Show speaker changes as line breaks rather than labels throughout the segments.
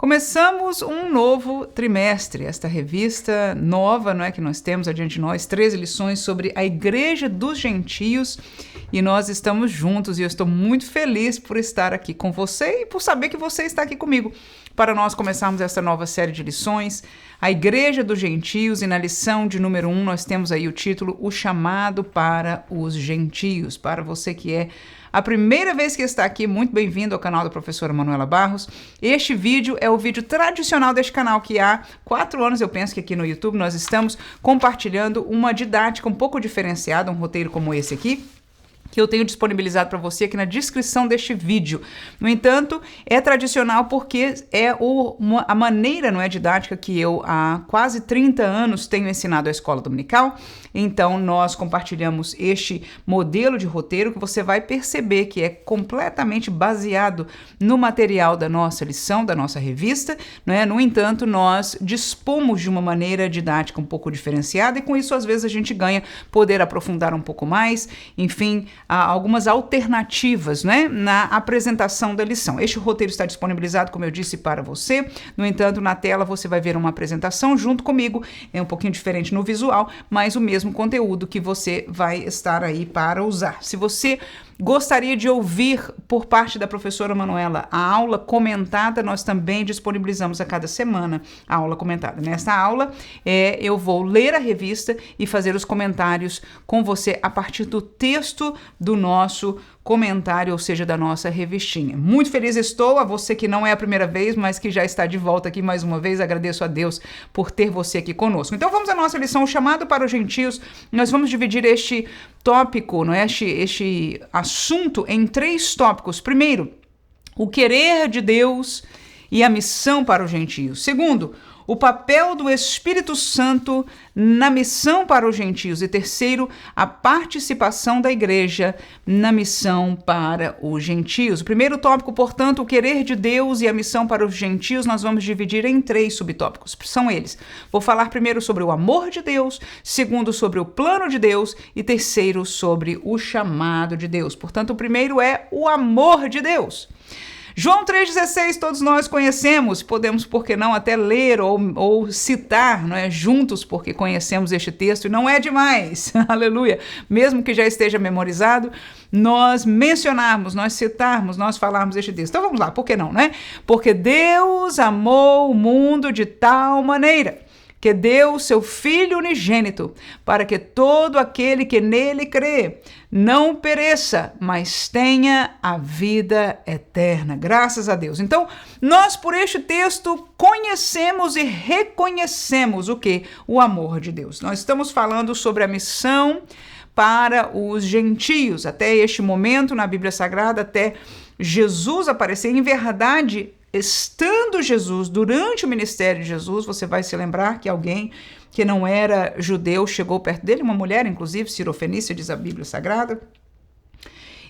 Começamos um novo trimestre, esta revista nova, não é, que nós temos adiante de nós, 13 lições sobre a Igreja dos Gentios, e nós estamos juntos e eu estou muito feliz por estar aqui com você e por saber que você está aqui comigo para nós começarmos essa nova série de lições, a Igreja dos Gentios, e na lição de número 1 nós temos aí o título, O Chamado para os Gentios. Para você que é a primeira vez que está aqui, muito bem-vindo ao canal da professora Manuela Barros. Este vídeo é o vídeo tradicional deste canal, que há 4 anos, eu penso que aqui no YouTube nós estamos compartilhando uma didática um pouco diferenciada, um roteiro como esse aqui, que eu tenho disponibilizado para você aqui na descrição deste vídeo. No entanto, é tradicional porque é a maneira, não é, didática que eu há quase 30 anos tenho ensinado à escola dominical. Então, nós compartilhamos este modelo de roteiro que você vai perceber que é completamente baseado no material da nossa lição, da nossa revista, não é? No entanto, nós dispomos de uma maneira didática um pouco diferenciada e com isso, às vezes, a gente ganha poder aprofundar um pouco mais, enfim, algumas alternativas, né, na apresentação da lição. Este roteiro está disponibilizado, como eu disse, para você. No entanto, na tela você vai ver uma apresentação junto comigo. É um pouquinho diferente no visual, mas o mesmo conteúdo que você vai estar aí para usar. Se você gostaria de ouvir por parte da professora Manuela a aula comentada, nós também disponibilizamos a cada semana a aula comentada. Nesta aula, eu vou ler a revista e fazer os comentários com você a partir do texto do nosso comentário, ou seja, da nossa revistinha. Muito feliz estou, a você que não é a primeira vez, mas que já está de volta aqui mais uma vez, agradeço a Deus por ter você aqui conosco. Então vamos à nossa lição, o chamado para os gentios. Nós vamos dividir este tópico, não é? este assunto em 3 tópicos. Primeiro, o querer de Deus e a missão para os gentios. Segundo, o papel do Espírito Santo na missão para os gentios. E terceiro, a participação da igreja na missão para os gentios. O primeiro tópico, portanto, o querer de Deus e a missão para os gentios, nós vamos dividir em 3 subtópicos. São eles. Vou falar primeiro sobre o amor de Deus, segundo sobre o plano de Deus e terceiro sobre o chamado de Deus. Portanto, o primeiro é o amor de Deus. João 3,16, todos nós conhecemos, podemos, por que não, até ler ou citar, não é, juntos, porque conhecemos este texto, e não é demais, aleluia, mesmo que já esteja memorizado, nós mencionarmos, nós citarmos, nós falarmos este texto. Então vamos lá, por que não, né? Porque Deus amou o mundo de tal maneira que deu o seu Filho unigênito, para que todo aquele que nele crê não pereça, mas tenha a vida eterna. Graças a Deus. Então, nós por este texto conhecemos e reconhecemos o quê? O amor de Deus. Nós estamos falando sobre a missão para os gentios. Até este momento na Bíblia Sagrada, até Jesus aparecer, em verdade, estando Jesus, durante o ministério de Jesus, você vai se lembrar que alguém que não era judeu chegou perto dele, uma mulher, inclusive, Sirofenícia, diz a Bíblia Sagrada,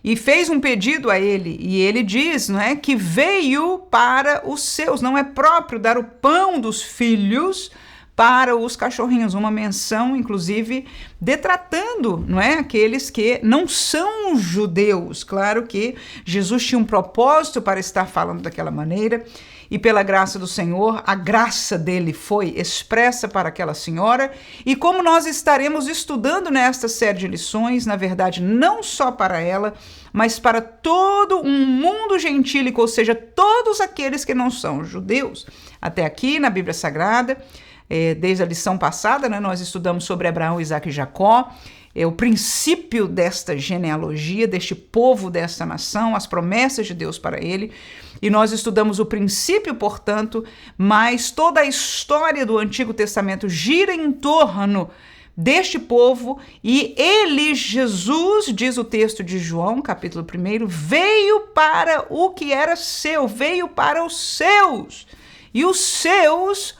e fez um pedido a ele, e ele diz, não é, que veio para os seus, não é próprio dar o pão dos filhos para os cachorrinhos, uma menção, inclusive, detratando, não é, aqueles que não são judeus. Claro que Jesus tinha um propósito para estar falando daquela maneira, e pela graça do Senhor, a graça dele foi expressa para aquela senhora, e como nós estaremos estudando nesta série de lições, na verdade, não só para ela, mas para todo um mundo gentílico, ou seja, todos aqueles que não são judeus. Até aqui, na Bíblia Sagrada, desde a lição passada, né, nós estudamos sobre Abraão, Isaque e Jacó, o princípio desta genealogia, deste povo, desta nação, as promessas de Deus para ele, e nós estudamos o princípio, portanto, mas toda a história do Antigo Testamento gira em torno deste povo, e ele, Jesus, diz o texto de João, capítulo 1, veio para o que era seu, veio para os seus, e os seus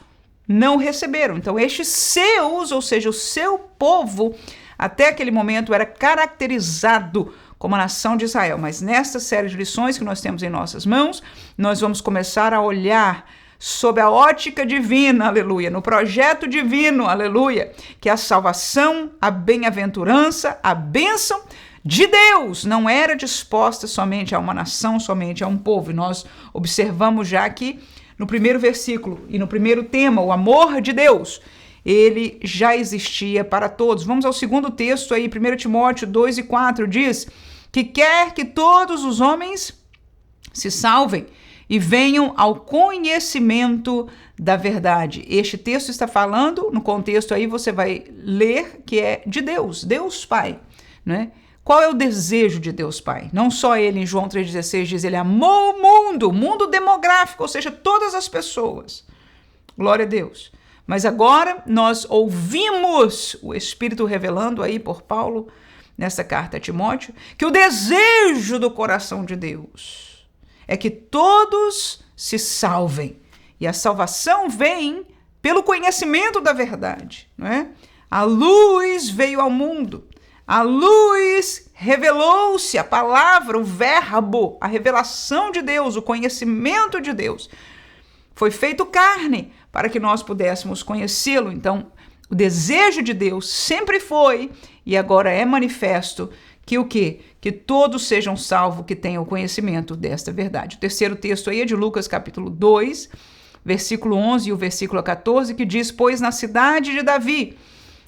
não receberam. Então, estes seus, ou seja, o seu povo, até aquele momento era caracterizado como a nação de Israel. Mas nesta série de lições que nós temos em nossas mãos, nós vamos começar a olhar sob a ótica divina, aleluia, no projeto divino, aleluia, que a salvação, a bem-aventurança, a bênção de Deus não era disposta somente a uma nação, somente a um povo. E nós observamos já que no primeiro versículo e no primeiro tema, o amor de Deus, ele já existia para todos. Vamos ao segundo texto aí, 1 Timóteo 2:4, diz que quer que todos os homens se salvem e venham ao conhecimento da verdade. Este texto está falando, no contexto aí você vai ler, que é de Deus, Deus Pai, né? Qual é o desejo de Deus Pai? Não só ele, em João 3,16, diz, ele amou o mundo demográfico, ou seja, todas as pessoas. Glória a Deus. Mas agora nós ouvimos o Espírito revelando aí por Paulo, nessa carta a Timóteo, que o desejo do coração de Deus é que todos se salvem. E a salvação vem pelo conhecimento da verdade, não é? A luz veio ao mundo. A luz revelou-se, a palavra, o verbo, a revelação de Deus, o conhecimento de Deus. Foi feito carne para que nós pudéssemos conhecê-lo. Então, o desejo de Deus sempre foi e agora é manifesto que o quê? Que todos sejam salvos, que tenham o conhecimento desta verdade. O terceiro texto aí é de Lucas capítulo 2, versículo 11 e o versículo 14, que diz, pois na cidade de Davi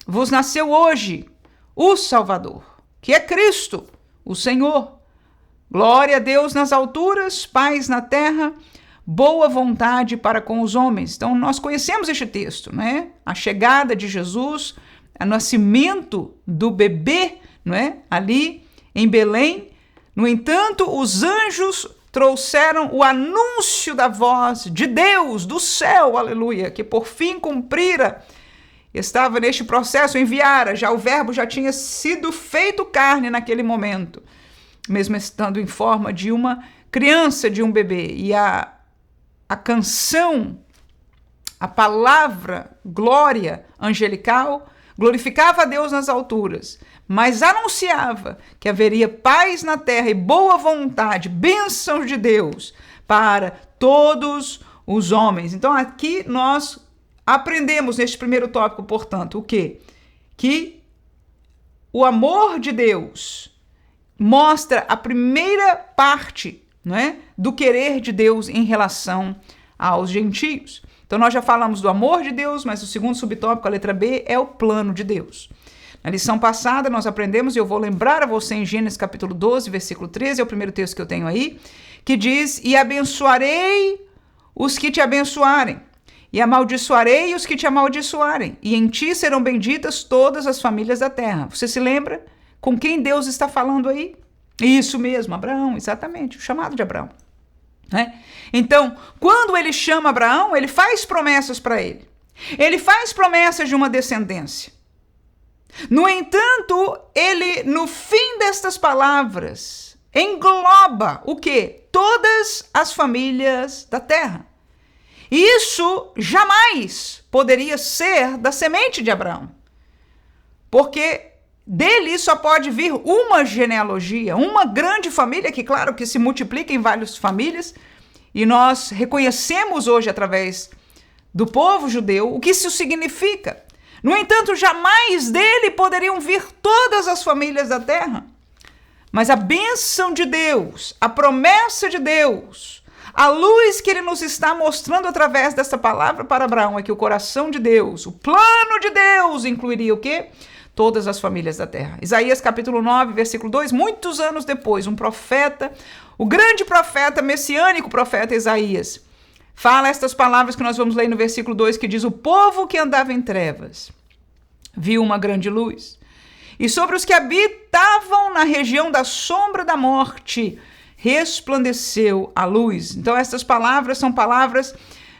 vos nasceu hoje o Salvador, que é Cristo, o Senhor. Glória a Deus nas alturas, paz na terra, boa vontade para com os homens. Então, nós conhecemos este texto, né? A chegada de Jesus, o nascimento do bebê, não é? Ali em Belém. No entanto, os anjos trouxeram o anúncio da voz de Deus, do céu, aleluia, que por fim cumprira. Estava neste processo, enviara, já o verbo já tinha sido feito carne naquele momento, mesmo estando em forma de uma criança, de um bebê. E a canção, a palavra glória angelical, glorificava a Deus nas alturas, mas anunciava que haveria paz na terra e boa vontade, bênçãos de Deus para todos os homens. Então aqui nós aprendemos neste primeiro tópico, portanto, o quê? Que o amor de Deus mostra a primeira parte, não é, do querer de Deus em relação aos gentios. Então nós já falamos do amor de Deus, mas o segundo subtópico, a letra B, é o plano de Deus. Na lição passada nós aprendemos, e eu vou lembrar a você em Gênesis capítulo 12, versículo 13, é o primeiro texto que eu tenho aí, que diz, e abençoarei os que te abençoarem, e amaldiçoarei os que te amaldiçoarem, e em ti serão benditas todas as famílias da terra. Você se lembra com quem Deus está falando aí? Isso mesmo, Abraão, exatamente, o chamado de Abraão. Né? Então, quando ele chama Abraão, ele faz promessas para ele. Ele faz promessas de uma descendência. No entanto, ele, no fim destas palavras, engloba o quê? Todas as famílias da terra. Isso jamais poderia ser da semente de Abraão, porque dele só pode vir uma genealogia, uma grande família, que claro que se multiplica em várias famílias, e nós reconhecemos hoje através do povo judeu o que isso significa. No entanto, jamais dele poderiam vir todas as famílias da terra, mas a bênção de Deus, a promessa de Deus, a luz que ele nos está mostrando através dessa palavra para Abraão é que o coração de Deus, o plano de Deus incluiria o quê? Todas as famílias da terra. Isaías capítulo 9, versículo 2, muitos anos depois, um profeta, o grande profeta, messiânico profeta Isaías, fala estas palavras que nós vamos ler no versículo 2, que diz, o povo que andava em trevas viu uma grande luz, e sobre os que habitavam na região da sombra da morte, resplandeceu a luz. Então estas palavras são palavras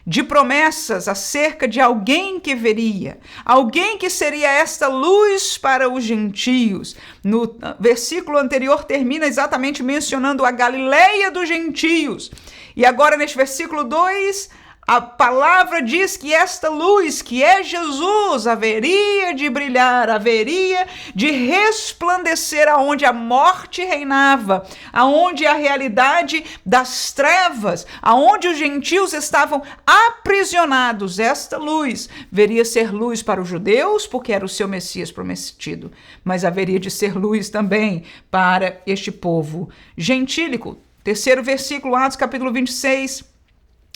de promessas acerca de alguém que veria, alguém que seria esta luz para os gentios. No versículo anterior termina exatamente mencionando a Galileia dos gentios. E agora neste versículo 2, a palavra diz que esta luz, que é Jesus, haveria de brilhar, haveria de resplandecer aonde a morte reinava, aonde a realidade das trevas, aonde os gentios estavam aprisionados. Esta luz veria ser luz para os judeus, porque era o seu Messias prometido, mas haveria de ser luz também para este povo gentílico. Terceiro versículo, Atos capítulo 26,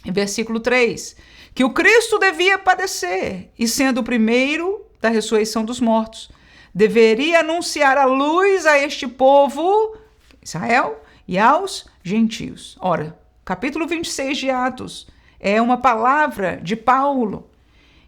Versículo 3, que o Cristo devia padecer e, sendo o primeiro da ressurreição dos mortos, deveria anunciar a luz a este povo, Israel, e aos gentios. Ora, capítulo 26 de Atos é uma palavra de Paulo,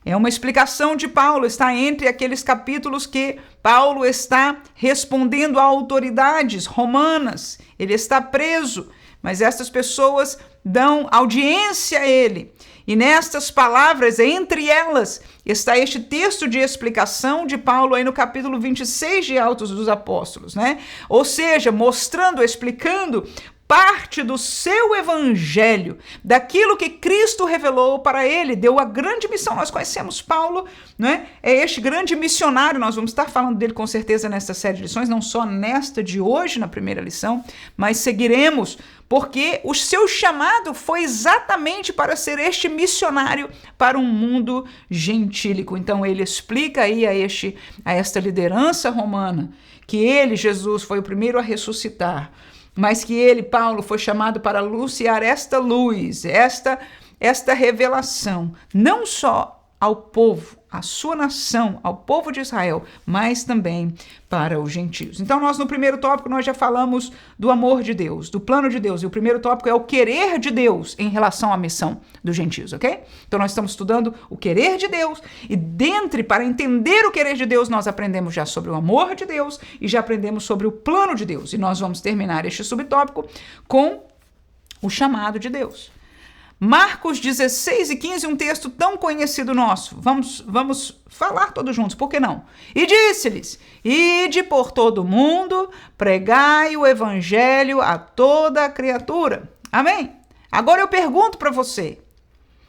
é uma explicação de Paulo, está entre aqueles capítulos que Paulo está respondendo a autoridades romanas, ele está preso, mas estas pessoas dão audiência a ele. E nestas palavras, entre elas, está este texto de explicação de Paulo aí no capítulo 26 de Atos dos Apóstolos, né? Ou seja, mostrando, explicando parte do seu evangelho, daquilo que Cristo revelou para ele, deu a grande missão. Nós conhecemos Paulo, né? É este grande missionário, nós vamos estar falando dele com certeza nesta série de lições, não só nesta de hoje, na primeira lição, mas seguiremos, porque o seu chamado foi exatamente para ser este missionário para um mundo gentílico. Então ele explica aí a esta liderança romana que ele, Jesus, foi o primeiro a ressuscitar, mas que ele, Paulo, foi chamado para anunciar esta luz, esta revelação, não só ao povo, à sua nação, ao povo de Israel, mas também para os gentios. Então nós no primeiro tópico nós já falamos do amor de Deus, do plano de Deus, e o primeiro tópico é o querer de Deus em relação à missão dos gentios, ok? Então nós estamos estudando o querer de Deus, e para entender o querer de Deus, nós aprendemos já sobre o amor de Deus e já aprendemos sobre o plano de Deus, e nós vamos terminar este subtópico com o chamado de Deus. Marcos 16 e 15, um texto tão conhecido nosso. Vamos falar todos juntos, por que não? E disse-lhes: ide por todo o mundo, pregai o evangelho a toda a criatura. Amém? Agora eu pergunto para você,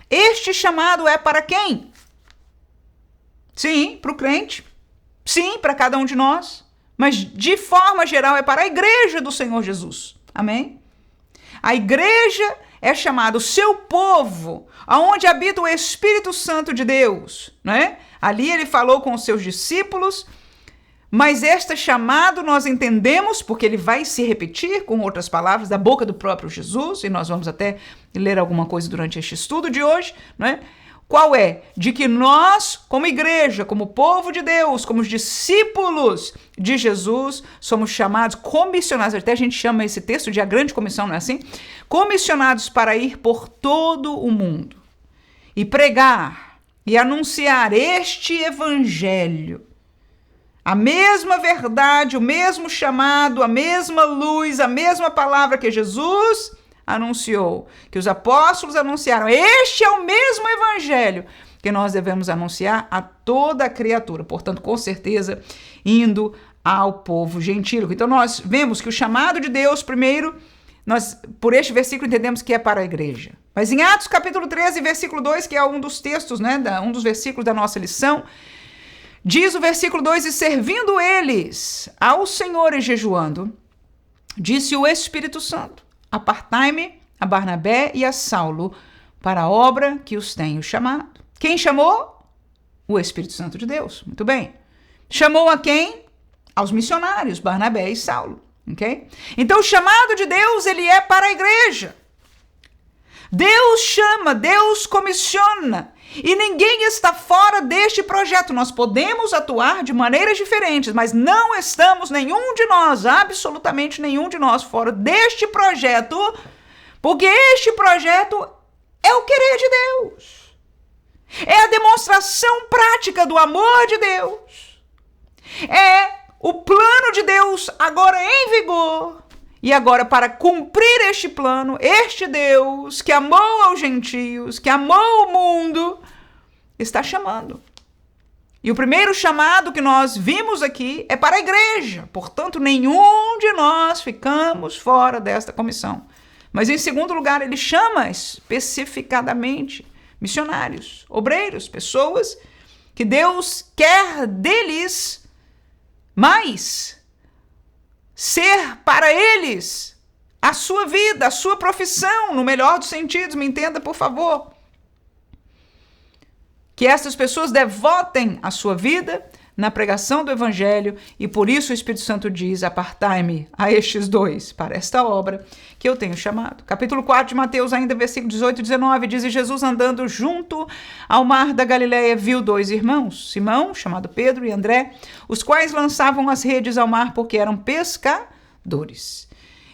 este chamado é para quem? Sim, para o crente. Sim, para cada um de nós. Mas de forma geral é para a igreja do Senhor Jesus. Amém? A igreja é chamado o seu povo, aonde habita o Espírito Santo de Deus, né? Ali ele falou com os seus discípulos, mas este chamado nós entendemos, porque ele vai se repetir com outras palavras da boca do próprio Jesus, e nós vamos até ler alguma coisa durante este estudo de hoje, né? Qual é? De que nós, como igreja, como povo de Deus, como os discípulos de Jesus, somos chamados, comissionados, até a gente chama esse texto de a grande comissão, não é assim? Comissionados para ir por todo o mundo e pregar e anunciar este evangelho, a mesma verdade, o mesmo chamado, a mesma luz, a mesma palavra que Jesus anunciou, que os apóstolos anunciaram. Este é o mesmo evangelho que nós devemos anunciar a toda a criatura, portanto, com certeza, indo ao povo gentílico. Então nós vemos que o chamado de Deus, primeiro, nós por este versículo entendemos que é para a igreja. Mas em Atos capítulo 13, versículo 2, que é um dos textos, né, um dos versículos da nossa lição, diz o versículo 2, e servindo eles ao Senhor e jejuando, disse o Espírito Santo: apartai-me a Barnabé e a Saulo para a obra que os tenho chamado. Quem chamou? O Espírito Santo de Deus. Muito bem. Chamou a quem? Aos missionários, Barnabé e Saulo. Ok? Então o chamado de Deus, ele é para a igreja. Deus chama, Deus comissiona. E ninguém está fora deste projeto. Nós podemos atuar de maneiras diferentes, mas não estamos, nenhum de nós, absolutamente nenhum de nós, fora deste projeto, porque este projeto é o querer de Deus. É a demonstração prática do amor de Deus. É o plano de Deus agora em vigor. E agora, para cumprir este plano, este Deus que amou aos gentios, que amou o mundo, está chamando. E o primeiro chamado que nós vimos aqui é para a igreja. Portanto, nenhum de nós ficamos fora desta comissão. Mas, em segundo lugar, ele chama especificadamente missionários, obreiros, pessoas que Deus quer deles mais. Ser para eles a sua vida, a sua profissão, no melhor dos sentidos, me entenda, por favor. Que essas pessoas devotem a sua vida na pregação do evangelho, e por isso o Espírito Santo diz: apartai-me a estes dois para esta obra que eu tenho chamado. Capítulo 4 de Mateus, ainda versículo 18 e 19, diz: e Jesus, andando junto ao mar da Galileia, viu dois irmãos, Simão, chamado Pedro, e André, os quais lançavam as redes ao mar porque eram pescadores.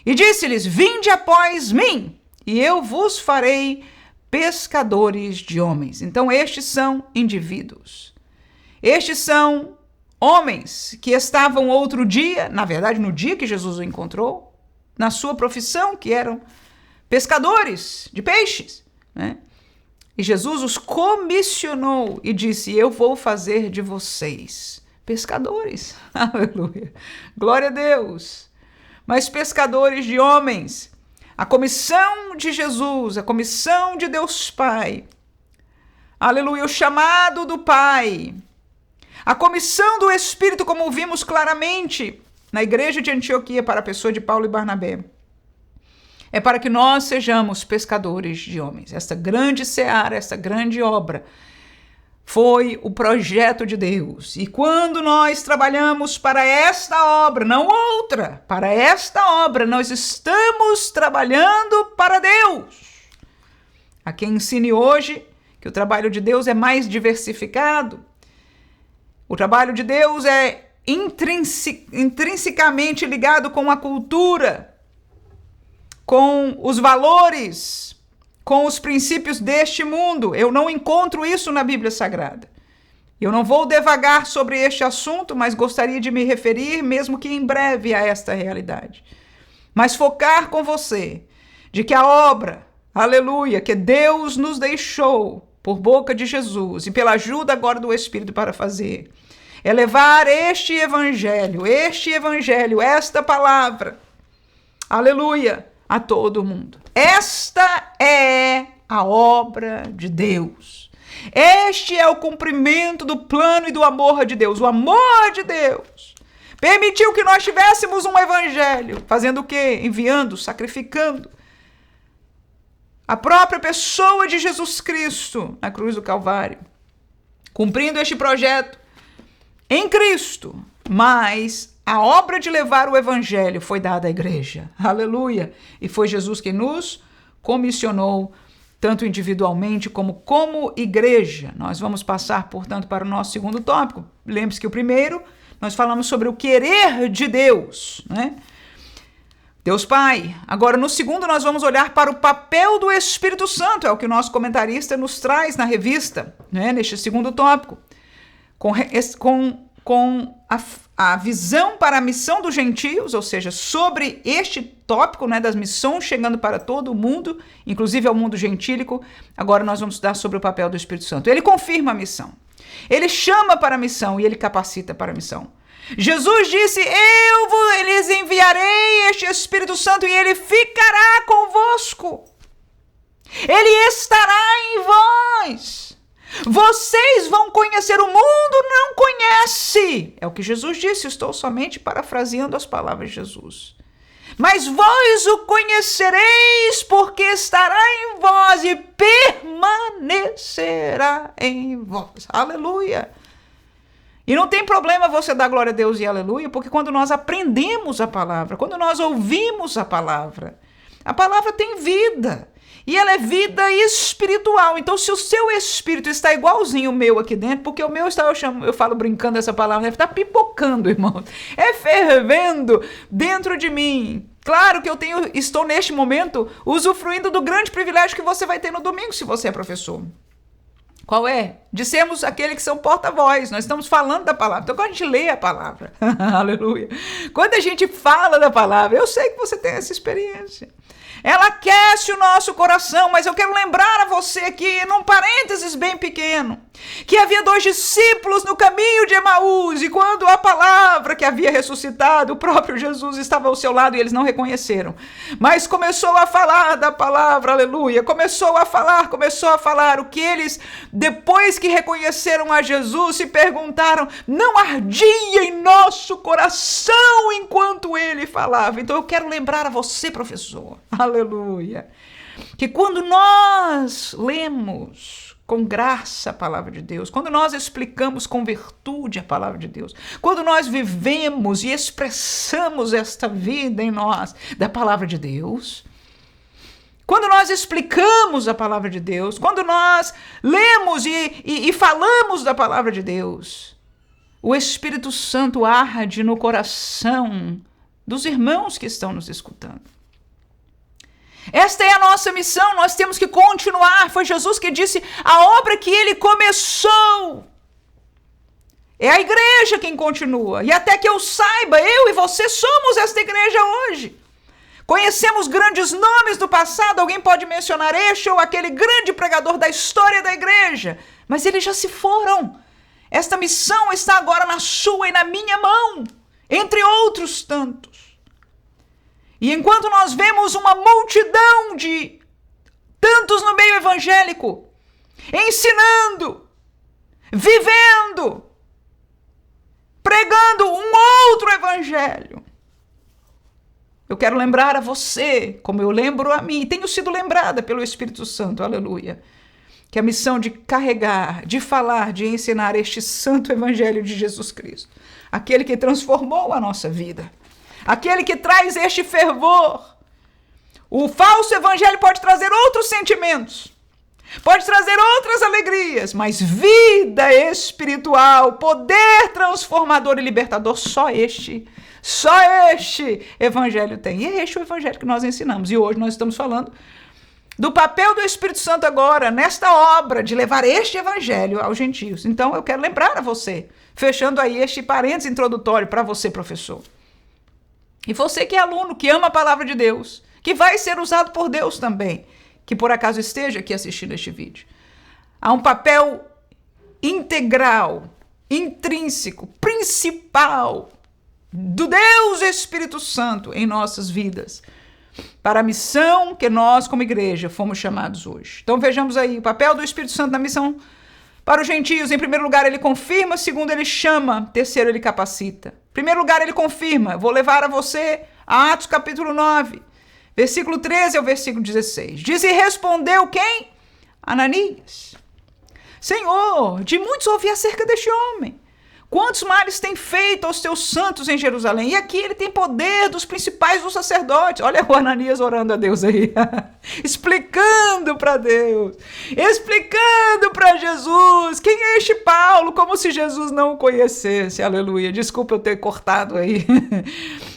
E disse-lhes: vinde após mim, e eu vos farei pescadores de homens. Então estes são indivíduos. Estes são homens que estavam outro dia, na verdade no dia que Jesus o encontrou, na sua profissão, que eram pescadores de peixes, né? E Jesus os comissionou e disse: eu vou fazer de vocês pescadores. Aleluia. Glória a Deus. Mas pescadores de homens. A comissão de Jesus, a comissão de Deus Pai. Aleluia. O chamado do Pai. A comissão do Espírito, como vimos claramente na igreja de Antioquia para a pessoa de Paulo e Barnabé, é para que nós sejamos pescadores de homens. Esta grande seara, esta grande obra foi o projeto de Deus. E quando nós trabalhamos para esta obra, não outra, para esta obra, nós estamos trabalhando para Deus. Há quem ensine hoje que o trabalho de Deus é mais diversificado. O trabalho de Deus é intrinsecamente ligado com a cultura, com os valores, com os princípios deste mundo. Eu não encontro isso na Bíblia Sagrada. Eu não vou devagar sobre este assunto, mas gostaria de me referir, mesmo que em breve, a esta realidade. Mas focar com você de que a obra, aleluia, que Deus nos deixou por boca de Jesus e pela ajuda agora do Espírito para fazer, é levar este evangelho, esta palavra, aleluia, a todo mundo. Esta é a obra de Deus. Este é o cumprimento do plano e do amor de Deus. O amor de Deus permitiu que nós tivéssemos um evangelho. Fazendo o quê? Enviando, sacrificando a própria pessoa de Jesus Cristo na cruz do Calvário. Cumprindo este projeto em Cristo. Mas a obra de levar o evangelho foi dada à igreja. Aleluia! E foi Jesus quem nos comissionou, tanto individualmente como igreja. Nós vamos passar, portanto, para o nosso segundo tópico. Lembre-se que o primeiro, nós falamos sobre o querer de Deus, né? Deus Pai. Agora, no segundo, nós vamos olhar para o papel do Espírito Santo. É o que o nosso comentarista nos traz na revista, né? Neste segundo tópico. Com a visão para a missão dos gentios, ou seja, sobre este tópico, né, das missões chegando para todo o mundo, inclusive ao mundo gentílico. Agora nós vamos estudar sobre o papel do Espírito Santo. Ele confirma a missão, ele chama para a missão e ele capacita para a missão. Jesus disse: eu lhes enviarei este Espírito Santo e ele ficará convosco, ele estará em vós. Vocês vão conhecer, o mundo não conhece. É o que Jesus disse, estou somente parafraseando as palavras de Jesus. Mas vós o conhecereis, porque estará em vós e permanecerá em vós. Aleluia! E não tem problema você dar glória a Deus e aleluia, porque quando nós aprendemos a palavra, quando nós ouvimos a palavra tem vida. E ela é vida espiritual. Então, se o seu espírito está igualzinho o meu aqui dentro, porque o meu está, eu falo brincando essa palavra, está pipocando, irmão. É fervendo dentro de mim. Claro que estou neste momento usufruindo do grande privilégio que você vai ter no domingo, se você é professor. Qual é? De sermos aqueles que são porta-voz. Nós estamos falando da palavra. Então, quando a gente lê a palavra, aleluia. Quando a gente fala da palavra, eu sei que você tem essa experiência. Ela aquece o nosso coração, mas eu quero lembrar a você aqui, num parênteses bem pequeno, que havia 2 discípulos no caminho de Emaús, e quando a palavra que havia ressuscitado, o próprio Jesus estava ao seu lado e eles não reconheceram. Mas começou a falar da palavra, aleluia, começou a falar o que eles, depois que reconheceram a Jesus, se perguntaram: não ardia em nosso coração enquanto ele falava? Então eu quero lembrar a você, professor, aleluia, que quando nós lemos com graça a palavra de Deus, quando nós explicamos com virtude a palavra de Deus, quando nós vivemos e expressamos esta vida em nós da palavra de Deus, quando nós explicamos a palavra de Deus, quando nós lemos e falamos da palavra de Deus, o Espírito Santo arde no coração dos irmãos que estão nos escutando. Esta é a nossa missão, nós temos que continuar. Foi Jesus que disse, a obra que ele começou. É a igreja quem continua. E até que eu saiba, eu e você somos esta igreja hoje. Conhecemos grandes nomes do passado, alguém pode mencionar este ou aquele grande pregador da história da igreja, mas eles já se foram. Esta missão está agora na sua e na minha mão, entre outros tantos. E enquanto nós vemos uma multidão de tantos no meio evangélico, ensinando, vivendo, pregando um outro evangelho, eu quero lembrar a você, como eu lembro a mim, tenho sido lembrada pelo Espírito Santo, aleluia, que a missão de carregar, de falar, de ensinar este santo evangelho de Jesus Cristo, aquele que transformou a nossa vida, aquele que traz este fervor. O falso evangelho pode trazer outros sentimentos, pode trazer outras alegrias, mas vida espiritual, poder transformador e libertador, só este evangelho tem. E é este o evangelho que nós ensinamos. E hoje nós estamos falando do papel do Espírito Santo agora, nesta obra de levar este evangelho aos gentios. Então eu quero lembrar a você, fechando aí este parênteses introdutório para você, professor. E você que é aluno, que ama a palavra de Deus, que vai ser usado por Deus também, que por acaso esteja aqui assistindo este vídeo. Há um papel integral, intrínseco, principal do Deus Espírito Santo em nossas vidas, para a missão que nós, como igreja, fomos chamados hoje. Então vejamos aí o papel do Espírito Santo na missão para os gentios. Em primeiro lugar, ele confirma. Segundo, ele chama. Terceiro, ele capacita. Em primeiro lugar, ele confirma. Vou levar a você a Atos capítulo 9, versículo 13 ao versículo 16. Diz, e respondeu quem? Ananias. Senhor, de muitos ouvi acerca deste homem. Quantos males tem feito aos teus santos em Jerusalém? E aqui ele tem poder dos principais dos sacerdotes. Olha o Ananias orando a Deus aí. Explicando para Deus. Explicando para Jesus. Quem é este Paulo? Como se Jesus não o conhecesse. Aleluia. Desculpa eu ter cortado aí.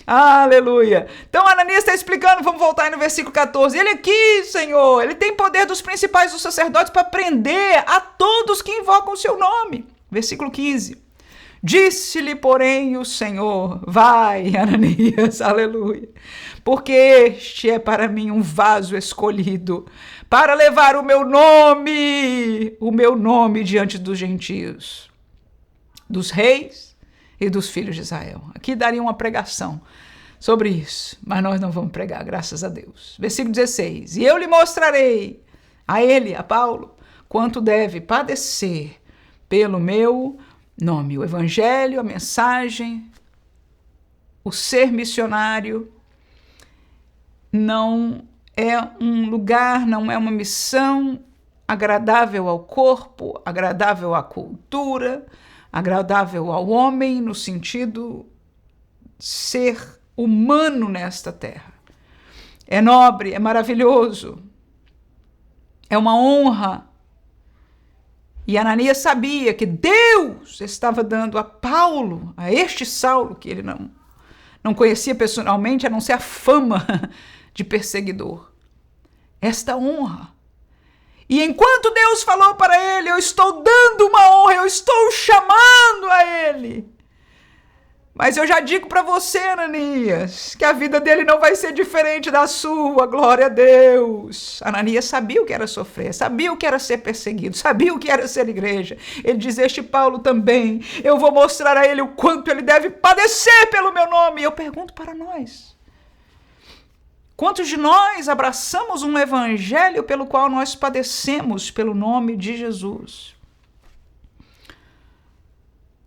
Aleluia. Então Ananias está explicando. Vamos voltar aí no versículo 14. Ele aqui, Senhor, ele tem poder dos principais dos sacerdotes para prender a todos que invocam o seu nome. Versículo 15. Disse-lhe, porém, o Senhor, vai, Ananias, aleluia, porque este é para mim um vaso escolhido para levar o meu nome diante dos gentios, dos reis e dos filhos de Israel. Aqui daria uma pregação sobre isso, mas nós não vamos pregar, graças a Deus. Versículo 16, e eu lhe mostrarei a ele, a Paulo, quanto deve padecer pelo meu nome. O evangelho, a mensagem, o ser missionário não é um lugar, não é uma missão agradável ao corpo, agradável à cultura, agradável ao homem, no sentido de ser humano nesta terra. É nobre, é maravilhoso, é uma honra. E Ananias sabia que Deus estava dando a Paulo, a este Saulo, que ele não conhecia pessoalmente, a não ser a fama de perseguidor, esta honra. E enquanto Deus falou para ele, eu estou dando uma honra, eu estou chamando a ele. Mas eu já digo para você, Ananias, que a vida dele não vai ser diferente da sua, glória a Deus. Ananias sabia o que era sofrer, sabia o que era ser perseguido, sabia o que era ser igreja. Ele diz, este Paulo também, eu vou mostrar a ele o quanto ele deve padecer pelo meu nome. E eu pergunto para nós, quantos de nós abraçamos um evangelho pelo qual nós padecemos pelo nome de Jesus?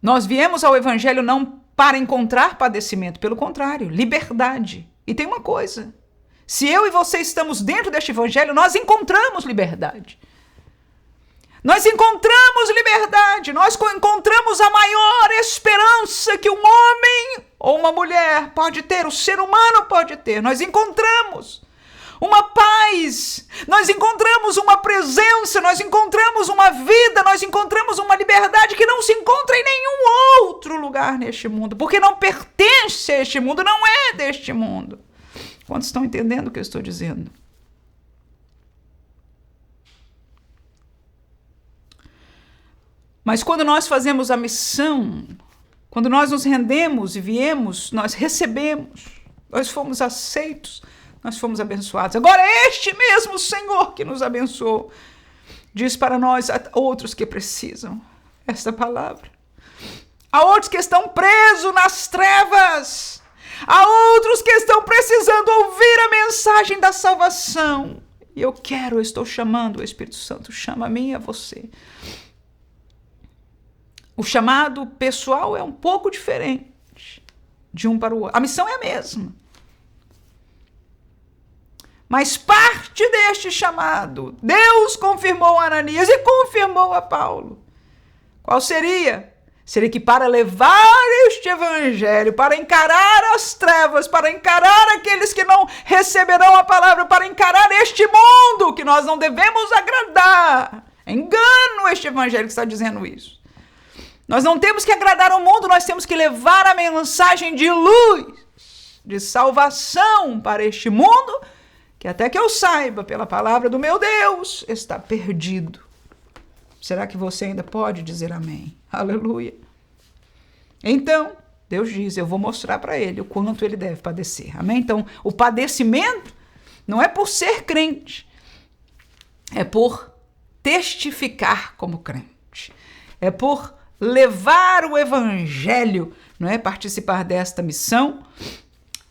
Nós viemos ao evangelho não para encontrar padecimento, pelo contrário, liberdade. E tem uma coisa, se eu e você estamos dentro deste evangelho, nós encontramos liberdade. Nós encontramos liberdade, nós encontramos a maior esperança que um homem ou uma mulher pode ter, o ser humano pode ter. Nós encontramos uma paz, nós encontramos uma presença, nós encontramos uma vida, nós encontramos uma liberdade que não se encontra em nenhum outro lugar neste mundo, porque não pertence a este mundo, não é deste mundo. Quantos estão entendendo o que eu estou dizendo? Mas quando nós fazemos a missão, quando nós nos rendemos e viemos, nós recebemos, nós fomos aceitos, nós fomos abençoados. Agora este mesmo Senhor que nos abençoou, diz para nós, a outros que precisam esta palavra. Há outros que estão presos nas trevas. Há outros que estão precisando ouvir a mensagem da salvação. E eu estou chamando, o Espírito Santo chama a mim e a você. O chamado pessoal é um pouco diferente de um para o outro. A missão é a mesma. Mas parte deste chamado, Deus confirmou a Ananias e confirmou a Paulo. Qual seria? Seria que para levar este evangelho, para encarar as trevas, para encarar aqueles que não receberão a palavra, para encarar este mundo que nós não devemos agradar. É engano este evangelho que está dizendo isso. Nós não temos que agradar ao mundo, nós temos que levar a mensagem de luz, de salvação para este mundo, que até que eu saiba, pela palavra do meu Deus, está perdido. Será que você ainda pode dizer amém? Aleluia. Então, Deus diz, eu vou mostrar para ele o quanto ele deve padecer. Amém? Então, o padecimento não é por ser crente, é por testificar como crente. É por levar o evangelho, não é? Participar desta missão.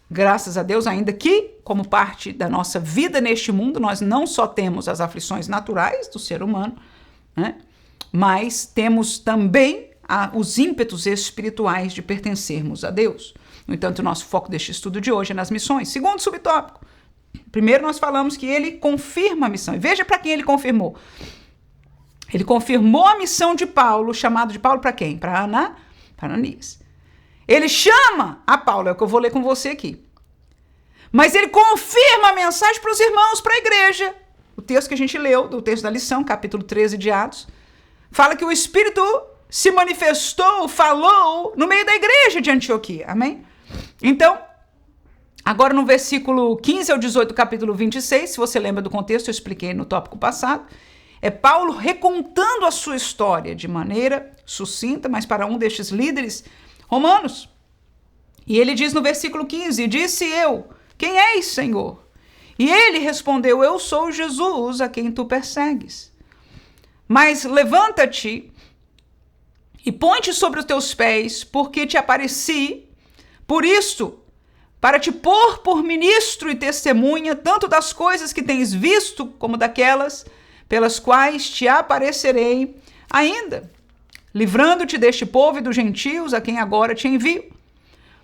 Graças a Deus, ainda que, como parte da nossa vida neste mundo, nós não só temos as aflições naturais do ser humano, né? Mas temos também os ímpetos espirituais de pertencermos a Deus. No entanto, o nosso foco deste estudo de hoje é nas missões. Segundo subtópico, primeiro nós falamos que ele confirma a missão. E veja para quem ele confirmou. Ele confirmou a missão de Paulo, chamado de Paulo para quem? Para Ananias. Ele chama a Paulo, é o que eu vou ler com você aqui. Mas ele confirma a mensagem para os irmãos, para a igreja. O texto que a gente leu, do texto da lição, capítulo 13 de Atos, fala que o Espírito se manifestou, falou no meio da igreja de Antioquia. Amém? Então, agora no versículo 15 ao 18 do capítulo 26, se você lembra do contexto, eu expliquei no tópico passado, é Paulo recontando a sua história de maneira sucinta, mas para um destes líderes romanos. E ele diz no versículo 15, disse eu, quem és, Senhor? E ele respondeu, eu sou Jesus, a quem tu persegues. Mas levanta-te e põe-te sobre os teus pés, porque te apareci, por isto, para te pôr por ministro e testemunha, tanto das coisas que tens visto, como daquelas pelas quais te aparecerei ainda, livrando-te deste povo e dos gentios, a quem agora te envio,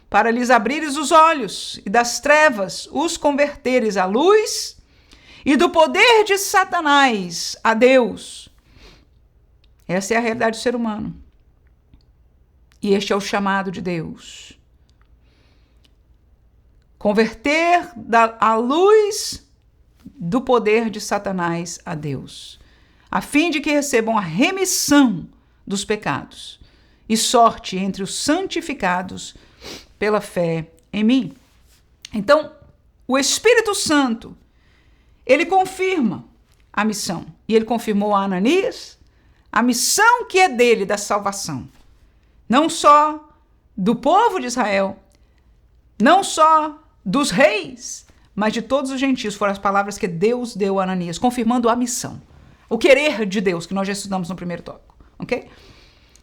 para lhes abrires os olhos e das trevas os converteres à luz e do poder de Satanás a Deus. Essa é a realidade do ser humano. E este é o chamado de Deus. Converter a luz do poder de Satanás a Deus, a fim de que recebam a remissão dos pecados e sorte entre os santificados pela fé em mim. Então, o Espírito Santo, ele confirma a missão. E ele confirmou a Ananias a missão que é dele, da salvação. Não só do povo de Israel, não só dos reis, mas de todos os gentios. Foram as palavras que Deus deu a Ananias, confirmando a missão. O querer de Deus, que nós já estudamos no primeiro tópico, ok?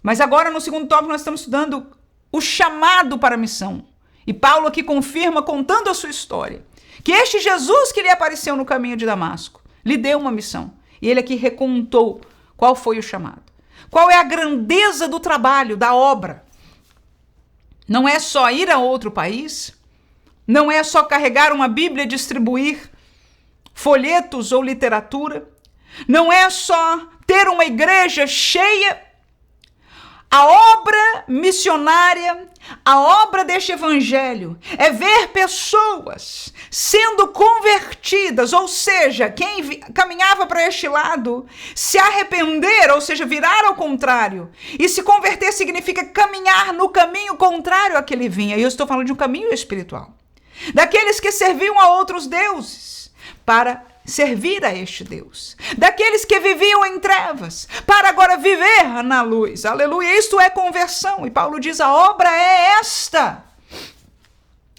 Mas agora, no segundo tópico, nós estamos estudando o chamado para a missão. E Paulo aqui confirma, contando a sua história, que este Jesus que lhe apareceu no caminho de Damasco, lhe deu uma missão. E ele aqui recontou qual foi o chamado. Qual é a grandeza do trabalho, da obra. Não é só ir a outro país, não é só carregar uma Bíblia e distribuir folhetos ou literatura, não é só ter uma igreja cheia. A obra missionária, a obra deste evangelho é ver pessoas sendo convertidas, ou seja, quem caminhava para este lado se arrepender, ou seja, virar ao contrário. E se converter significa caminhar no caminho contrário a que ele vinha. E eu estou falando de um caminho espiritual. Daqueles que serviam a outros deuses para servir a este Deus, daqueles que viviam em trevas, para agora viver na luz, aleluia, isto é conversão, e Paulo diz, a obra é esta.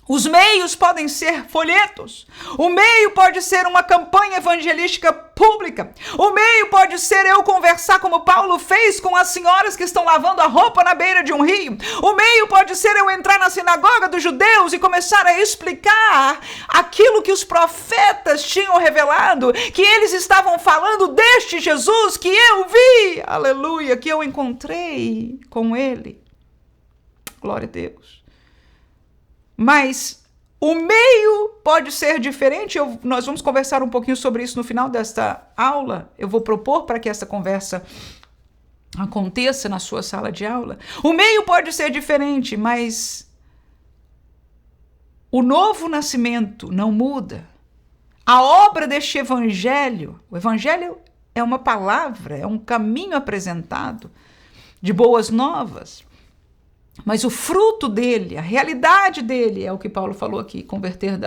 Os meios podem ser folhetos, o meio pode ser uma campanha evangelística pública, o meio pode ser eu conversar como Paulo fez com as senhoras que estão lavando a roupa na beira de um rio, o meio pode ser eu entrar na sinagoga dos judeus e começar a explicar aquilo que os profetas tinham revelado, que eles estavam falando deste Jesus que eu vi, aleluia, que eu encontrei com ele, glória a Deus. Mas o meio pode ser diferente, nós vamos conversar um pouquinho sobre isso no final desta aula, eu vou propor para que essa conversa aconteça na sua sala de aula. O meio pode ser diferente, mas o novo nascimento não muda. A obra deste evangelho, o evangelho é uma palavra, é um caminho apresentado de boas novas. Mas o fruto dele, a realidade dele, é o que Paulo falou aqui, converter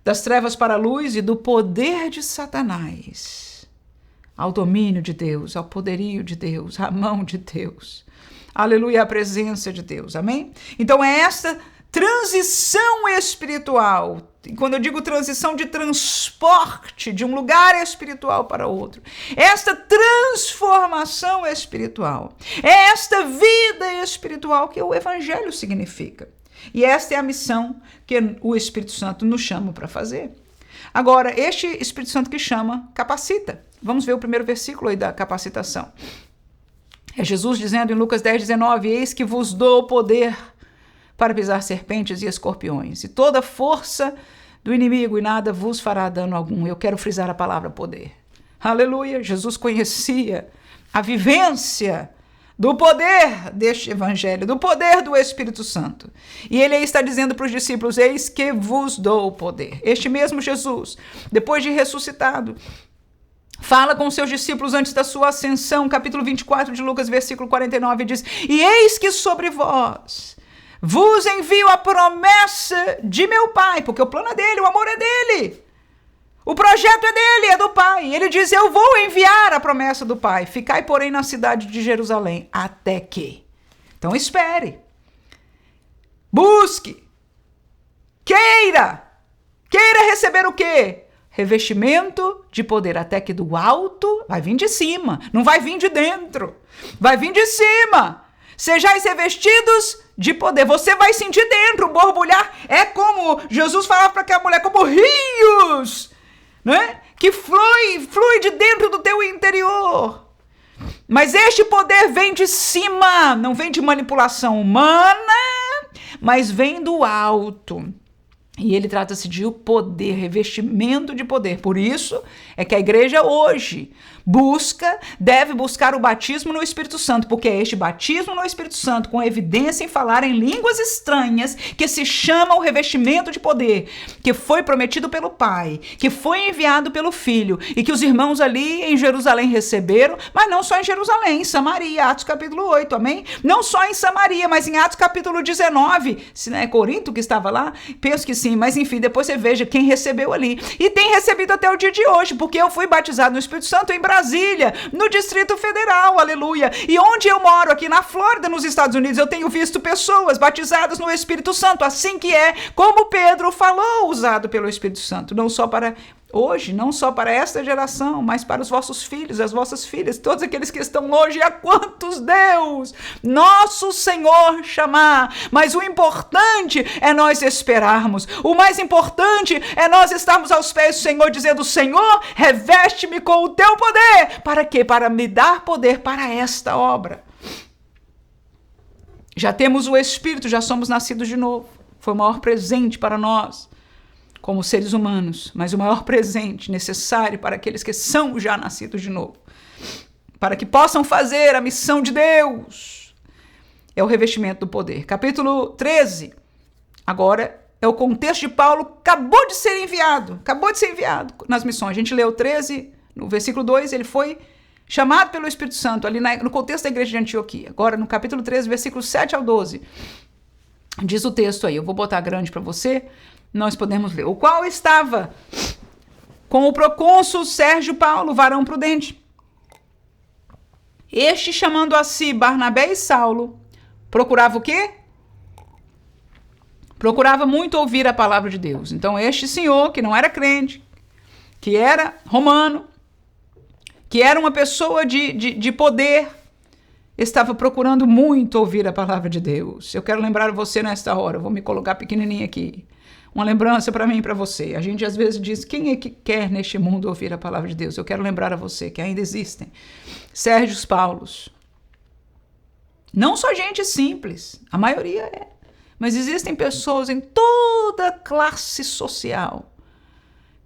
das trevas para a luz e do poder de Satanás ao domínio de Deus, ao poderio de Deus, à mão de Deus. Aleluia, a presença de Deus, amém? Então é esta transição espiritual. E quando eu digo transição, de transporte de um lugar espiritual para outro, esta transformação espiritual, é esta vida espiritual que o evangelho significa. E esta é a missão que o Espírito Santo nos chama para fazer. Agora, este Espírito Santo que chama, capacita. Vamos ver o primeiro versículo aí da capacitação. É Jesus dizendo em Lucas 10:19, eis que vos dou poder para pisar serpentes e escorpiões, e toda força do inimigo, e nada vos fará dano algum. Eu quero frisar a palavra poder. Aleluia! Jesus conhecia a vivência do poder deste evangelho, do poder do Espírito Santo. E ele aí está dizendo para os discípulos, eis que vos dou poder. Este mesmo Jesus, depois de ressuscitado, fala com seus discípulos antes da sua ascensão, capítulo 24 de Lucas, versículo 49, diz, e eis que sobre vós vos envio a promessa de meu Pai, porque o plano é dele, o amor é dele, o projeto é dele, é do Pai. Ele diz, eu vou enviar a promessa do Pai, ficai, porém, na cidade de Jerusalém, até que. Então espere, busque, queira receber o quê? Revestimento de poder, até que do alto vai vir de cima, não vai vir de dentro, vai vir de cima. Sejais revestidos de poder. Você vai sentir dentro, borbulhar. É como Jesus falava para aquela mulher, como rios, né? Que flui de dentro do teu interior. Mas este poder vem de cima, não vem de manipulação humana, mas vem do alto. E ele trata-se de poder, revestimento de poder. Por isso é que a igreja hoje deve buscar o batismo no Espírito Santo, porque é este batismo no Espírito Santo, com evidência em falar em línguas estranhas, que se chama o revestimento de poder, que foi prometido pelo Pai, que foi enviado pelo Filho, e que os irmãos ali em Jerusalém receberam, mas não só em Jerusalém, em Samaria, Atos capítulo 8, amém? Não só em Samaria, mas em Atos capítulo 19, se não é Corinto que estava lá, penso que sim, mas enfim, depois você veja quem recebeu ali, e tem recebido até o dia de hoje, porque eu fui batizado no Espírito Santo em Brasília, no Distrito Federal, aleluia. E onde eu moro, aqui na Flórida, nos Estados Unidos, eu tenho visto pessoas batizadas no Espírito Santo, assim que é, como Pedro falou, usado pelo Espírito Santo, não só para hoje, não só para esta geração, mas para os vossos filhos, as vossas filhas, todos aqueles que estão longe, a quantos Deus, nosso Senhor, chamar. Mas o importante é nós esperarmos. O mais importante é nós estarmos aos pés do Senhor, dizendo, Senhor, reveste-me com o teu poder. Para quê? Para me dar poder para esta obra. Já temos o Espírito, já somos nascidos de novo. Foi o maior presente para nós. como seres humanos, mas o maior presente necessário para aqueles que são já nascidos de novo, para que possam fazer a missão de Deus, é o revestimento do poder. Capítulo 13, agora é o contexto de Paulo, acabou de ser enviado nas missões. A gente leu 13, no versículo 2, ele foi chamado pelo Espírito Santo, ali no contexto da igreja de Antioquia. Agora, no capítulo 13, versículo 7 ao 12, diz o texto aí, eu vou botar grande para você, nós podemos ler. O qual estava com o procônsul Sérgio Paulo, varão prudente. Este, chamando a si Barnabé e Saulo, procurava o quê? Procurava muito ouvir a palavra de Deus. Então, este senhor, que não era crente, que era romano, que era uma pessoa de poder, estava procurando muito ouvir a palavra de Deus. Eu quero lembrar você nesta hora, eu vou me colocar pequenininha aqui. Uma lembrança para mim e para você. A gente às vezes diz, quem é que quer neste mundo ouvir a palavra de Deus? Eu quero lembrar a você que ainda existem Sérgios Paulos. Não só gente simples, a maioria é. Mas existem pessoas em toda classe social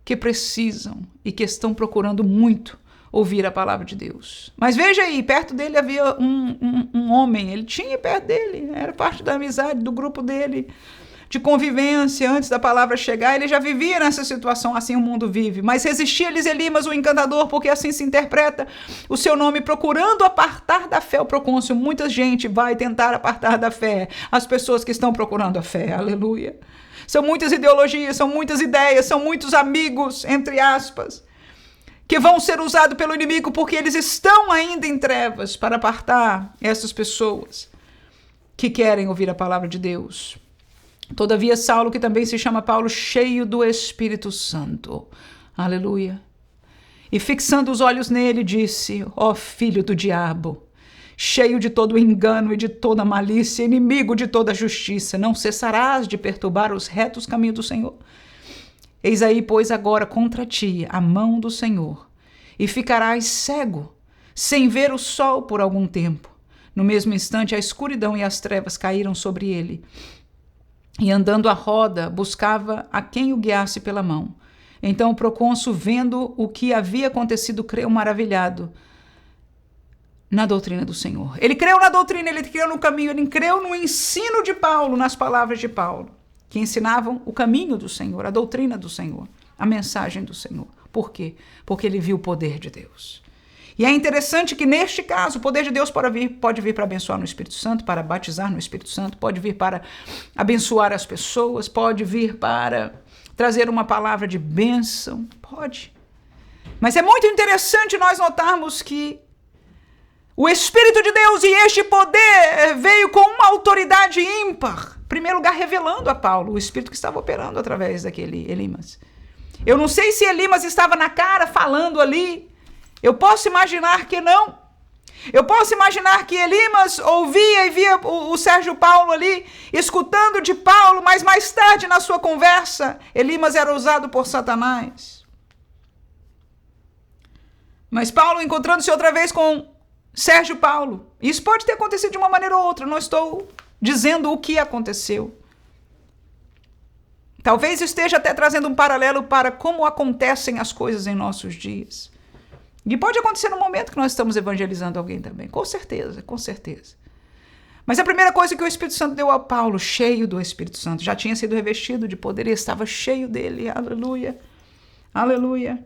que precisam e que estão procurando muito ouvir a palavra de Deus. Mas veja aí, perto dele havia um homem, ele tinha perto dele, era parte da amizade, do grupo dele, de convivência, antes da palavra chegar, ele já vivia nessa situação, assim o mundo vive, mas resistia-lhes Elimas, o encantador, porque assim se interpreta o seu nome, procurando apartar da fé o procônsul. Muita gente vai tentar apartar da fé as pessoas que estão procurando a fé, aleluia. São muitas ideologias, são muitas ideias, são muitos amigos, entre aspas, que vão ser usados pelo inimigo porque eles estão ainda em trevas para apartar essas pessoas que querem ouvir a palavra de Deus. Todavia, Saulo, que também se chama Paulo, cheio do Espírito Santo, aleluia, e fixando os olhos nele, disse, ó filho do diabo, cheio de todo engano e de toda malícia, inimigo de toda justiça, não cessarás de perturbar os retos caminhos do Senhor? Eis aí, pois, agora contra ti a mão do Senhor, e ficarás cego, sem ver o sol por algum tempo. No mesmo instante, a escuridão e as trevas caíram sobre ele, e andando à roda, buscava a quem o guiasse pela mão. Então o procônsul, vendo o que havia acontecido, creu maravilhado na doutrina do Senhor. Ele creu na doutrina, ele creu no caminho, ele creu no ensino de Paulo, nas palavras de Paulo, que ensinavam o caminho do Senhor, a doutrina do Senhor, a mensagem do Senhor. Por quê? Porque ele viu o poder de Deus. E é interessante que, neste caso, o poder de Deus pode vir para abençoar no Espírito Santo, para batizar no Espírito Santo, pode vir para abençoar as pessoas, pode vir para trazer uma palavra de bênção, pode. Mas é muito interessante nós notarmos que o Espírito de Deus e este poder veio com uma autoridade ímpar. Em primeiro lugar, revelando a Paulo o Espírito que estava operando através daquele Elimas. Eu não sei se Elimas estava na cara falando ali. Eu posso imaginar que não. Eu posso imaginar que Elimas ouvia e via o Sérgio Paulo ali, escutando de Paulo, mas mais tarde na sua conversa, Elimas era usado por Satanás. Mas Paulo encontrando-se outra vez com Sérgio Paulo. Isso pode ter acontecido de uma maneira ou outra, não estou dizendo o que aconteceu. Talvez esteja até trazendo um paralelo para como acontecem as coisas em nossos dias. E pode acontecer no momento que nós estamos evangelizando alguém também, com certeza, com certeza. Mas a primeira coisa que o Espírito Santo deu a Paulo, cheio do Espírito Santo, já tinha sido revestido de poder e estava cheio dele, aleluia, aleluia.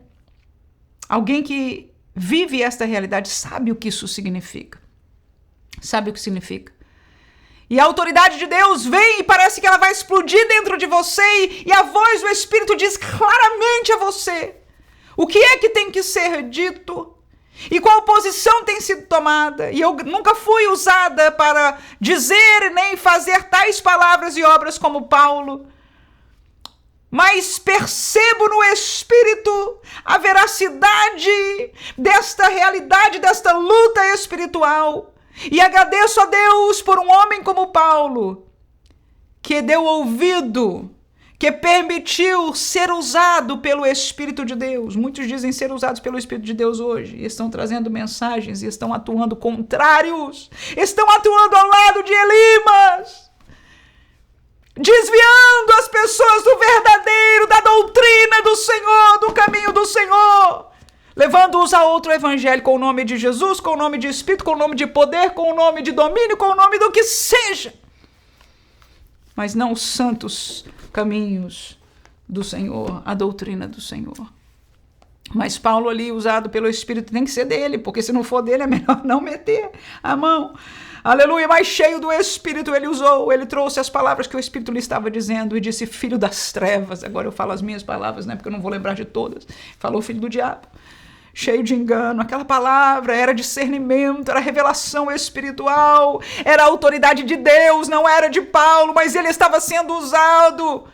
Alguém que vive esta realidade sabe o que isso significa, sabe o que significa. E a autoridade de Deus vem e parece que ela vai explodir dentro de você e a voz do Espírito diz claramente a você o que é que tem que ser dito e qual posição tem sido tomada. E eu nunca fui usada para dizer nem fazer tais palavras e obras como Paulo, mas percebo no Espírito a veracidade desta realidade, desta luta espiritual. E agradeço a Deus por um homem como Paulo, que deu ouvido, que permitiu ser usado pelo Espírito de Deus. Muitos dizem ser usados pelo Espírito de Deus hoje, e estão trazendo mensagens, e estão atuando contrários, estão atuando ao lado de Elimas, desviando as pessoas do verdadeiro, da doutrina do Senhor, do caminho do Senhor, levando-os a outro evangelho com o nome de Jesus, com o nome de Espírito, com o nome de poder, com o nome de domínio, com o nome do que seja, mas não os santos caminhos do Senhor, a doutrina do Senhor. Mas Paulo ali, usado pelo Espírito, tem que ser dele, porque se não for dele é melhor não meter a mão. Aleluia, mas cheio do Espírito ele usou, ele trouxe as palavras que o Espírito lhe estava dizendo e disse: filho das trevas. Agora eu falo as minhas palavras, né, porque eu não vou lembrar de todas. Falou filho do diabo, cheio de engano. Aquela palavra era discernimento, era revelação espiritual, era a autoridade de Deus, não era de Paulo, mas ele estava sendo usado,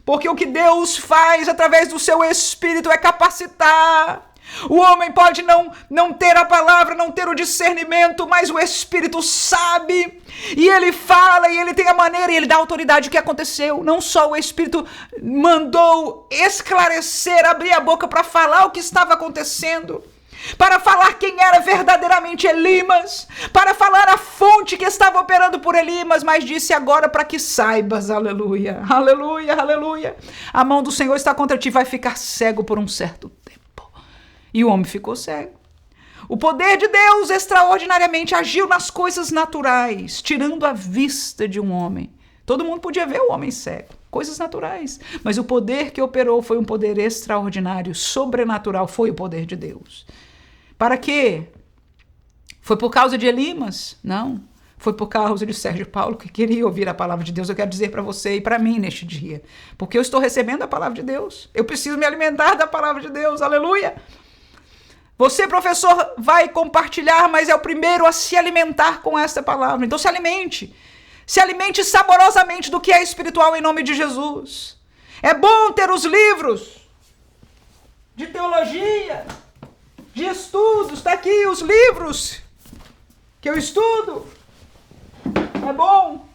porque o que Deus faz através do seu Espírito é capacitar. O homem pode não ter a palavra, não ter o discernimento, mas o Espírito sabe, e ele fala, e ele tem a maneira, e ele dá autoridade. O que aconteceu? Não só o Espírito mandou esclarecer, abrir a boca para falar o que estava acontecendo, para falar quem era verdadeiramente Elimas, para falar a fonte que estava operando por Elimas, mas disse agora para que saibas, aleluia, aleluia, aleluia, a mão do Senhor está contra ti, vai ficar cego por um certo tempo. E o homem ficou cego. O poder de Deus extraordinariamente agiu nas coisas naturais, tirando a vista de um homem. Todo mundo podia ver o homem cego, coisas naturais. Mas o poder que operou foi um poder extraordinário, sobrenatural, foi o poder de Deus. Para quê? Foi por causa de Elimas? Não. Foi por causa de Sérgio Paulo, que queria ouvir a palavra de Deus. Eu quero dizer para você e para mim neste dia, porque eu estou recebendo a palavra de Deus. Eu preciso me alimentar da palavra de Deus, aleluia. Você, professor, vai compartilhar, mas é o primeiro a se alimentar com esta palavra. Então se alimente. Se alimente saborosamente do que é espiritual em nome de Jesus. É bom ter os livros de teologia, de estudos. Está aqui os livros que eu estudo. É bom.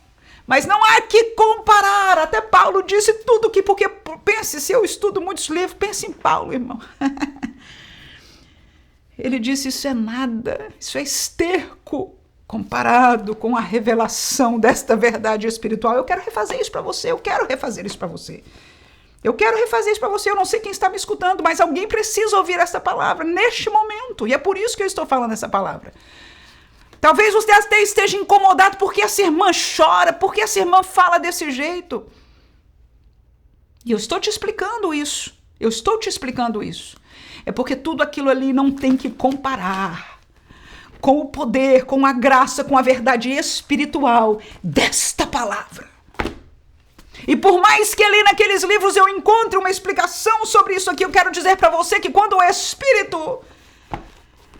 Mas não há que comparar. Até Paulo disse tudo que... Porque pense, se eu estudo muitos livros, pense em Paulo, irmão. Ele disse: isso é nada, isso é esterco comparado com a revelação desta verdade espiritual. Eu quero refazer isso para você, eu quero refazer isso para você. Eu quero refazer isso para você. Eu não sei quem está me escutando, mas alguém precisa ouvir essa palavra neste momento. E é por isso que eu estou falando essa palavra. Talvez você até esteja incomodado porque essa irmã chora, porque essa irmã fala desse jeito. E eu estou te explicando isso. Eu estou te explicando isso. É porque tudo aquilo ali não tem que comparar com o poder, com a graça, com a verdade espiritual desta palavra. E por mais que ali naqueles livros eu encontre uma explicação sobre isso aqui, eu quero dizer para você que quando o Espírito,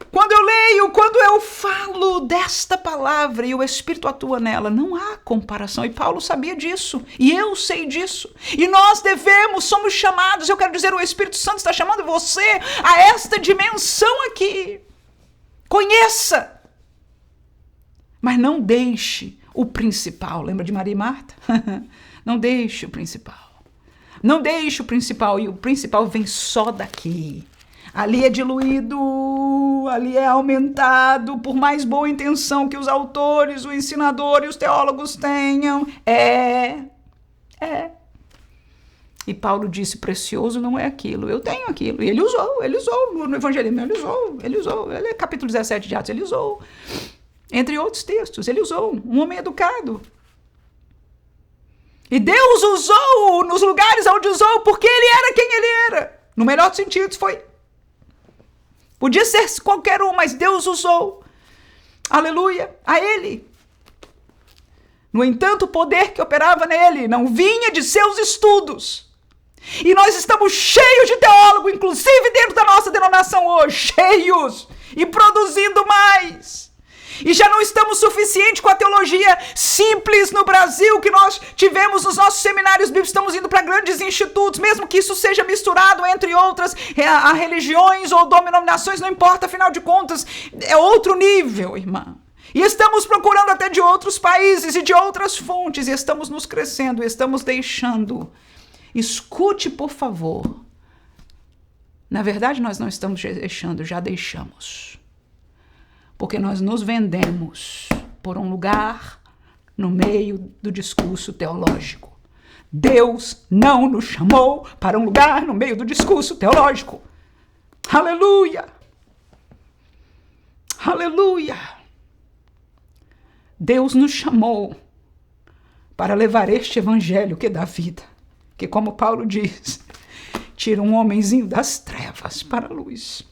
quando eu leio, quando eu falo desta palavra e o Espírito atua nela, não há comparação. E Paulo sabia disso, e eu sei disso. E nós devemos, somos chamados, eu quero dizer, o Espírito Santo está chamando você a esta dimensão aqui. Conheça, mas não deixe o principal. Lembra de Maria e Marta? Não deixe o principal. Não deixe o principal, e o principal vem só daqui. Ali é diluído, ali é aumentado, por mais boa intenção que os autores, o ensinador e os teólogos tenham. E Paulo disse: precioso não é aquilo, eu tenho aquilo. E ele usou no evangelismo, ele usou. Ele é capítulo 17 de Atos, ele usou. Entre outros textos, ele usou. Um homem educado. E Deus usou nos lugares onde usou, porque ele era quem ele era. No melhor dos sentidos, foi. Podia ser qualquer um, mas Deus usou, aleluia, a ele. No entanto, o poder que operava nele não vinha de seus estudos. E nós estamos cheios de teólogo, inclusive dentro da nossa denominação hoje, cheios e produzindo mais. E já não estamos suficientes com a teologia simples no Brasil que nós tivemos nos nossos seminários bíblicos. Estamos indo para grandes institutos, mesmo que isso seja misturado entre outras a religiões ou denominações, não importa, afinal de contas, é outro nível, irmã. E estamos procurando até de outros países e de outras fontes, e estamos nos crescendo, e estamos deixando. Escute, por favor. Na verdade, nós não estamos deixando, já deixamos. Porque nós nos vendemos por um lugar no meio do discurso teológico. Deus não nos chamou para um lugar no meio do discurso teológico. Aleluia! Aleluia! Deus nos chamou para levar este evangelho que dá vida, que, como Paulo diz, tira um homenzinho das trevas para a luz.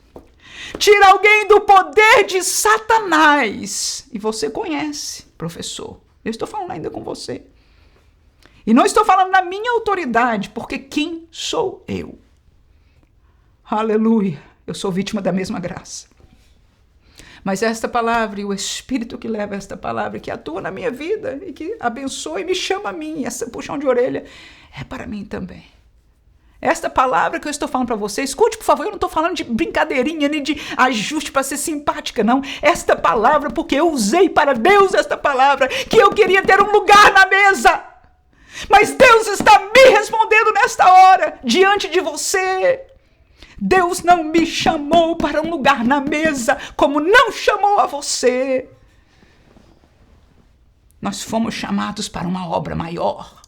Tira alguém do poder de Satanás. E você conhece, professor. Eu estou falando ainda com você. E não estou falando na minha autoridade, porque quem sou eu? Aleluia. Eu sou vítima da mesma graça. Mas esta palavra e o Espírito que leva esta palavra, que atua na minha vida e que abençoa e me chama a mim, essa puxão de orelha, é para mim também. Esta palavra que eu estou falando para você, escute, por favor, eu não estou falando de brincadeirinha, nem de ajuste para ser simpática, não. Esta palavra, porque eu usei para Deus esta palavra, que eu queria ter um lugar na mesa. Mas Deus está me respondendo nesta hora, diante de você. Deus não me chamou para um lugar na mesa, como não chamou a você. Nós fomos chamados para uma obra maior.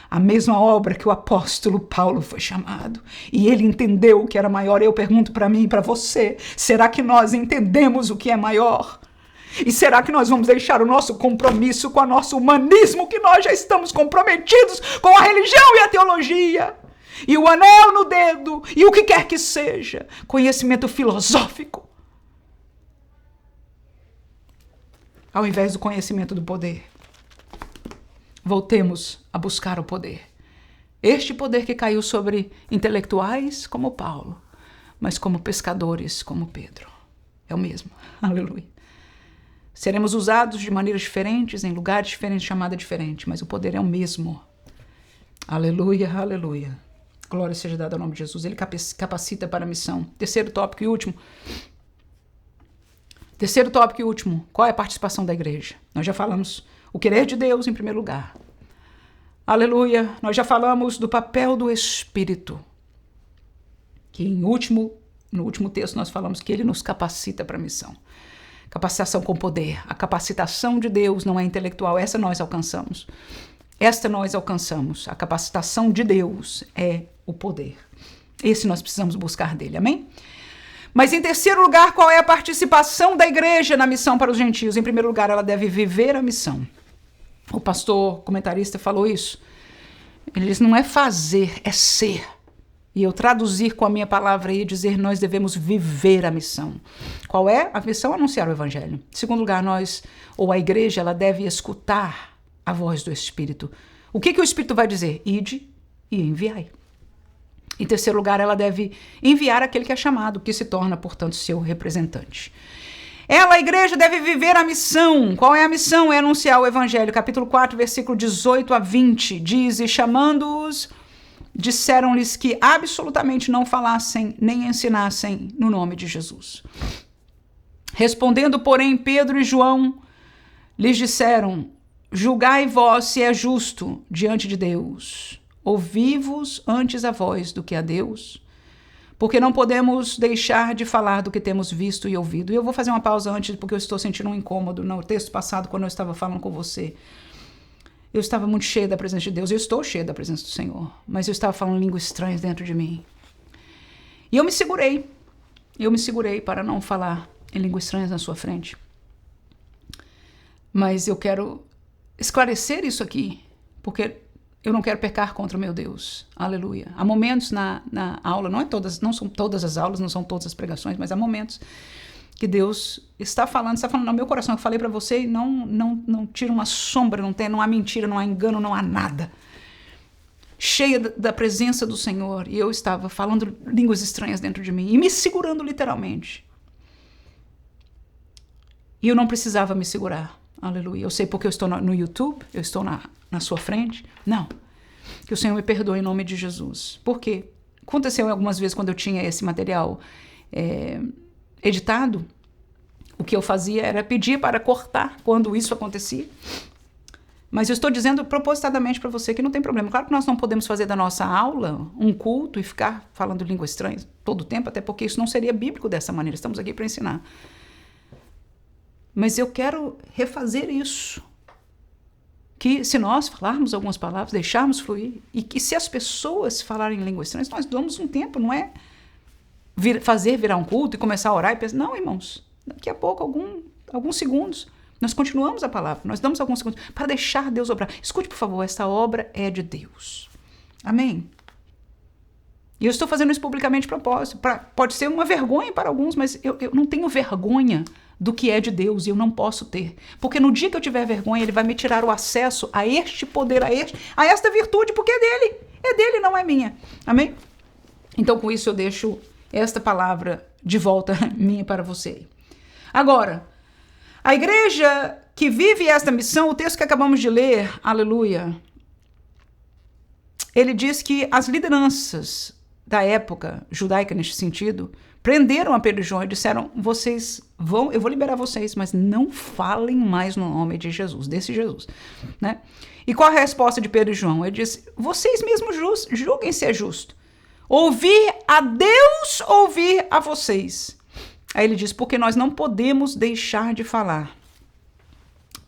A mesma obra que o apóstolo Paulo foi chamado. E ele entendeu o que era maior. Eu pergunto para mim e para você, será que nós entendemos o que é maior? E será que nós vamos deixar o nosso compromisso com o nosso humanismo, que nós já estamos comprometidos com a religião e a teologia? E o anel no dedo, e o que quer que seja, conhecimento filosófico, ao invés do conhecimento do poder. Voltemos a buscar o poder. Este poder que caiu sobre intelectuais como Paulo, mas como pescadores como Pedro. É o mesmo. Aleluia. Seremos usados de maneiras diferentes, em lugares diferentes, chamada diferente, mas o poder é o mesmo. Aleluia, aleluia. Glória seja dada ao nome de Jesus. Ele capacita para a missão. Terceiro tópico e último. Qual é a participação da igreja? Nós já falamos o querer de Deus em primeiro lugar. Aleluia. Nós já falamos do papel do Espírito. Que no último texto nós falamos que ele nos capacita para a missão. Capacitação com poder. A capacitação de Deus não é intelectual. Esta nós alcançamos. A capacitação de Deus é o poder. Esse nós precisamos buscar dele, amém? Mas em terceiro lugar, qual é a participação da igreja na missão para os gentios? Em primeiro lugar, ela deve viver a missão. O pastor comentarista falou isso. Ele diz, não é fazer, é ser. E eu traduzir com a minha palavra aí, dizer, nós devemos viver a missão. Qual é a missão? Anunciar o evangelho. Em segundo lugar, a igreja, ela deve escutar a voz do Espírito. O que o Espírito vai dizer? Ide e enviai. Em terceiro lugar, ela deve enviar aquele que é chamado, que se torna, portanto, seu representante. A igreja, deve viver a missão. Qual é a missão? É anunciar o evangelho. Capítulo 4, versículo 18 a 20, diz, e chamando-os, disseram-lhes que absolutamente não falassem nem ensinassem no nome de Jesus. Respondendo, porém, Pedro e João lhes disseram, julgai vós se é justo diante de Deus. Ouvi-vos antes a voz do que a Deus, porque não podemos deixar de falar do que temos visto e ouvido. E eu vou fazer uma pausa antes, porque eu estou sentindo um incômodo. No texto passado, quando eu estava falando com você, eu estava muito cheia da presença de Deus. Eu estou cheia da presença do Senhor, mas eu estava falando línguas estranhas dentro de mim. E eu me segurei. Para não falar em línguas estranhas na sua frente. Mas eu quero esclarecer isso aqui, porque eu não quero pecar contra o meu Deus. Aleluia. Há momentos na aula, não são todas as aulas, não são todas as pregações, mas há momentos que Deus está falando no meu coração. Eu falei para você e não tira uma sombra, não há mentira, não há engano, não há nada. Cheia da presença do Senhor. E eu estava falando línguas estranhas dentro de mim e me segurando literalmente. E eu não precisava me segurar. Aleluia. Eu sei porque eu estou no YouTube, eu estou na sua frente. Não. Que o Senhor me perdoe em nome de Jesus. Por quê? Aconteceu algumas vezes quando eu tinha esse material editado, o que eu fazia era pedir para cortar quando isso acontecia. Mas eu estou dizendo propositadamente para você que não tem problema. Claro que nós não podemos fazer da nossa aula um culto e ficar falando língua estranha todo o tempo, até porque isso não seria bíblico dessa maneira. Estamos aqui para ensinar. Mas eu quero refazer isso. que se nós falarmos algumas palavras, deixarmos fluir, e que se as pessoas falarem línguas estranhas, nós damos um tempo, não é fazer virar um culto e começar a orar e pensar, não, irmãos, daqui a pouco, alguns segundos, nós continuamos a palavra, nós damos alguns segundos para deixar Deus obrar. Escute, por favor, esta obra é de Deus. Amém? E eu estou fazendo isso publicamente de propósito. Pode ser uma vergonha para alguns, mas eu não tenho vergonha do que é de Deus e eu não posso ter. Porque no dia que eu tiver vergonha, Ele vai me tirar o acesso a este poder, a esta virtude, porque é dele. É dele, não é minha. Amém? Então, com isso, eu deixo esta palavra de volta minha para você. Agora, a igreja que vive esta missão, o texto que acabamos de ler, aleluia, ele diz que as lideranças da época judaica, neste sentido, prenderam a Pedro e João e disseram, eu vou liberar vocês, mas não falem mais no nome de Jesus, desse Jesus, né? E qual a resposta de Pedro e João? Ele diz, vocês mesmos julguem se é justo. Ouvir a Deus, ouvir a vocês. Aí ele diz, porque nós não podemos deixar de falar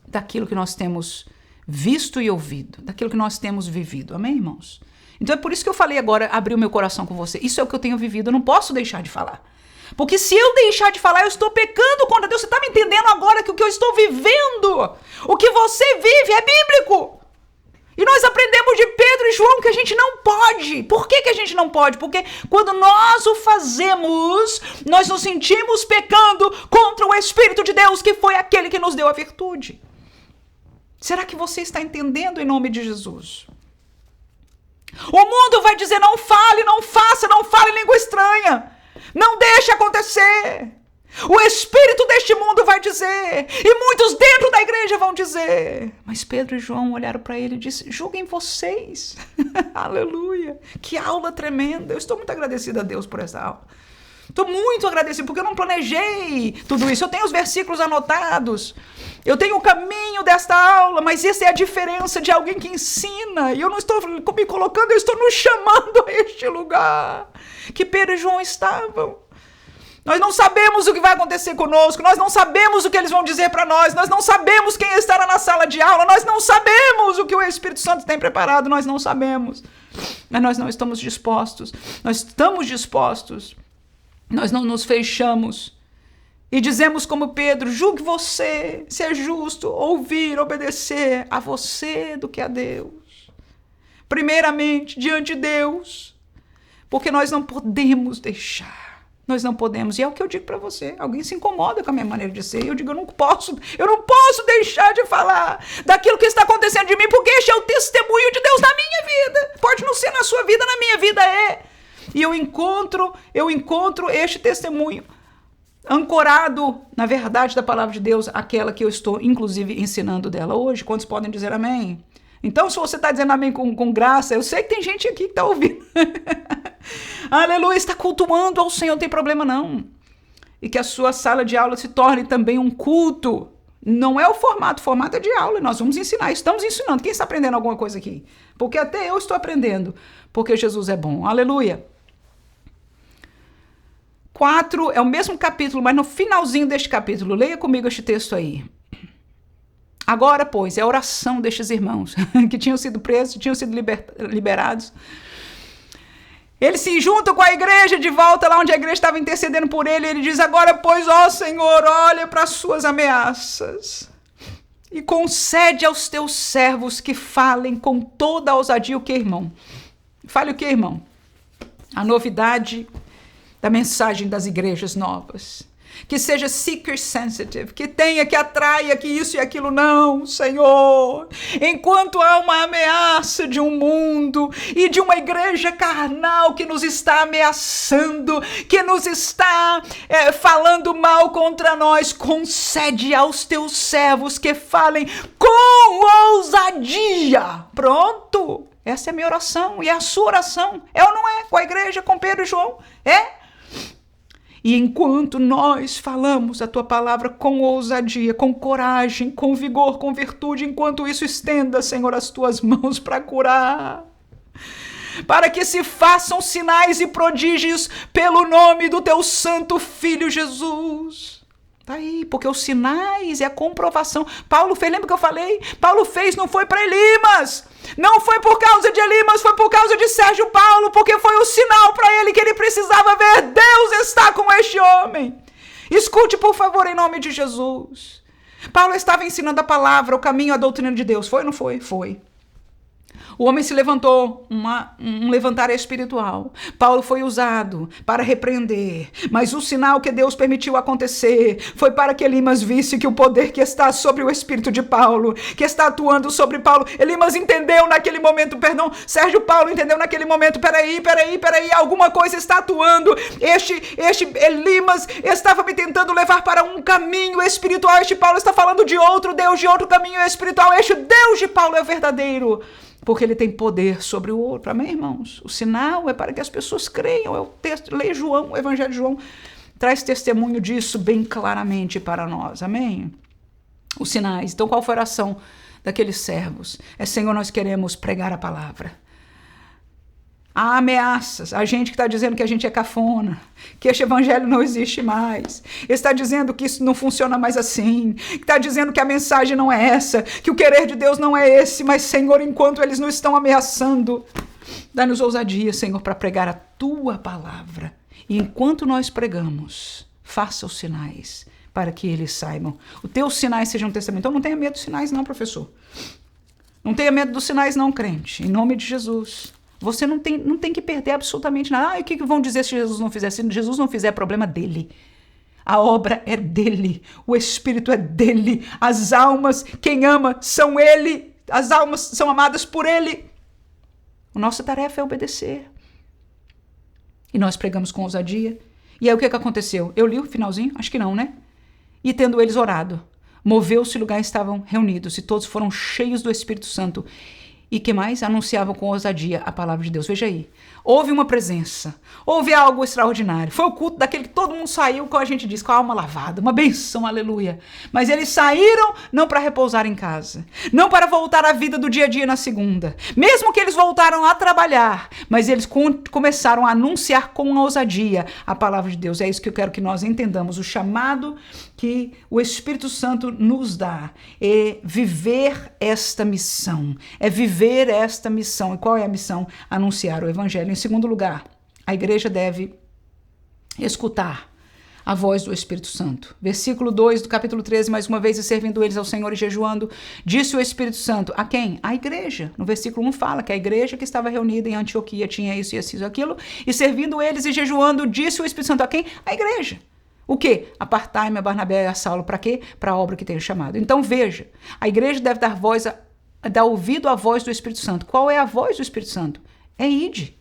daquilo que nós temos visto e ouvido, daquilo que nós temos vivido. Amém, irmãos? Então é por isso que eu falei agora, abri o meu coração com você. Isso é o que eu tenho vivido, eu não posso deixar de falar. Porque se eu deixar de falar, eu estou pecando contra Deus. Você está me entendendo agora que o que eu estou vivendo, o que você vive é bíblico. E nós aprendemos de Pedro e João que a gente não pode. Por que a gente não pode? Porque quando nós o fazemos, nós nos sentimos pecando contra o Espírito de Deus, que foi aquele que nos deu a virtude. Será que você está entendendo em nome de Jesus? O mundo vai dizer, não fale, não faça, não fale língua estranha. Não deixe acontecer. O espírito deste mundo vai dizer, e muitos dentro da igreja vão dizer. Mas Pedro e João olharam para ele e disseram, julguem vocês. Aleluia. Que aula tremenda. Eu estou muito agradecida a Deus por essa aula. Estou muito agradecido, porque eu não planejei tudo isso. Eu tenho os versículos anotados. Eu tenho o caminho desta aula, mas essa é a diferença de alguém que ensina. E eu não estou me colocando, eu estou nos chamando a este lugar que Pedro e João estavam. Nós não sabemos o que vai acontecer conosco, nós não sabemos o que eles vão dizer para nós não sabemos quem estará na sala de aula, nós não sabemos o que o Espírito Santo tem preparado, nós não sabemos. Mas nós não estamos dispostos, nós estamos dispostos, nós não nos fechamos e dizemos como Pedro, julgue você, se é justo, ouvir, obedecer a você do que a Deus. Primeiramente, diante de Deus, porque nós não podemos deixar. Nós não podemos, e é o que eu digo para você, alguém se incomoda com a minha maneira de ser, e eu digo, eu não posso deixar de falar daquilo que está acontecendo de mim, porque este é o testemunho de Deus na minha vida, pode não ser na sua vida, na minha vida é, e eu encontro este testemunho, ancorado na verdade da palavra de Deus, aquela que eu estou, inclusive, ensinando dela hoje. Quantos podem dizer amém? Então, se você está dizendo amém com graça, eu sei que tem gente aqui que está ouvindo. Aleluia, está cultuando ao Senhor, não tem problema não. E que a sua sala de aula se torne também um culto. Não é o formato é de aula, nós vamos ensinar, estamos ensinando. Quem está aprendendo alguma coisa aqui? Porque até eu estou aprendendo, porque Jesus é bom. Aleluia. 4 é o mesmo capítulo, mas no finalzinho deste capítulo, leia comigo este texto aí. Agora, pois, é a oração destes irmãos que tinham sido presos, tinham sido liberados. Ele se junta com a igreja de volta lá onde a igreja estava intercedendo por ele. Ele diz, agora, pois, ó Senhor, olha para as suas ameaças e concede aos teus servos que falem com toda a ousadia o que, irmão? Fale o que, irmão? A novidade da mensagem das igrejas novas. Que seja seeker sensitive, que atraia que isso e aquilo não, Senhor. Enquanto há uma ameaça de um mundo e de uma igreja carnal que nos está ameaçando, que nos está falando mal contra nós, concede aos teus servos que falem com ousadia. Pronto, essa é a minha oração e é a sua oração. É ou não é? Com a igreja, com Pedro e João? É? E enquanto nós falamos a tua palavra com ousadia, com coragem, com vigor, com virtude, enquanto isso estenda, Senhor, as tuas mãos para curar, para que se façam sinais e prodígios pelo nome do teu santo Filho Jesus. Tá aí, porque os sinais é a comprovação. Paulo fez, lembra que eu falei? Paulo fez, não foi para Elimas. Não foi por causa de Elimas, foi por causa de Sérgio Paulo, porque foi o sinal para ele que ele precisava ver. Deus está com este homem. Escute, por favor, em nome de Jesus. Paulo estava ensinando a palavra, o caminho, a doutrina de Deus. Foi ou não foi? Foi. O homem se levantou, um levantar espiritual. Paulo foi usado para repreender, mas o sinal que Deus permitiu acontecer foi para que Elimas visse que o poder que está sobre o espírito de Paulo, que está atuando sobre Paulo, Elimas entendeu naquele momento, Sérgio Paulo entendeu naquele momento, peraí, alguma coisa está atuando, este Elimas estava me tentando levar para um caminho espiritual, este Paulo está falando de outro Deus, de outro caminho espiritual, este Deus de Paulo é verdadeiro. Porque ele tem poder sobre o outro. Amém, irmãos? O sinal é para que as pessoas creiam. É o texto, leia João, o Evangelho de João traz testemunho disso bem claramente para nós. Amém? Os sinais. Então, qual foi a oração daqueles servos? Senhor, nós queremos pregar a palavra. Há ameaças, a gente que está dizendo que a gente é cafona, que este evangelho não existe mais, está dizendo que isso não funciona mais assim, que está dizendo que a mensagem não é essa, que o querer de Deus não é esse, mas Senhor, enquanto eles nos estão ameaçando, dá-nos ousadia, Senhor, para pregar a Tua palavra, e enquanto nós pregamos, faça os sinais, para que eles saibam, os Teus sinais sejam testemunho. Então não tenha medo dos sinais não, professor, não tenha medo dos sinais não, crente, em nome de Jesus. Você não tem que perder absolutamente nada. E o que vão dizer se Jesus não fizer? Se Jesus não fizer, é problema dele. A obra é dele. O Espírito é dele. As almas, quem ama, são ele. As almas são amadas por ele. A nossa tarefa é obedecer. E nós pregamos com ousadia. E aí o que aconteceu? Eu li o finalzinho? Acho que não, né? E tendo eles orado, moveu-se o lugar, estavam reunidos, e todos foram cheios do Espírito Santo. E que mais? Anunciavam com ousadia a palavra de Deus. Veja aí. Houve uma presença. Houve algo extraordinário. Foi o culto daquele que todo mundo saiu, como a gente diz, com a alma lavada. Uma benção, aleluia. Mas eles saíram não para repousar em casa. Não para voltar à vida do dia a dia na segunda. Mesmo que eles voltaram a trabalhar. Mas eles começaram a anunciar com ousadia a palavra de Deus. É isso que eu quero que nós entendamos. O chamado que o Espírito Santo nos dá é viver esta missão. É viver esta missão. E qual é a missão? Anunciar o Evangelho. Em segundo lugar, a igreja deve escutar a voz do Espírito Santo. Versículo 2 do capítulo 13, mais uma vez, e servindo eles ao Senhor e jejuando, disse o Espírito Santo, a quem? A igreja. No versículo 1 fala que a igreja que estava reunida em Antioquia tinha isso e aquilo, e servindo eles e jejuando, disse o Espírito Santo a quem? A igreja. O quê? Apartai-me a Barnabé e a Saulo. Para quê? Para a obra que tenho chamado. Então veja, a igreja deve dar ouvido à voz do Espírito Santo. Qual é a voz do Espírito Santo? É ide.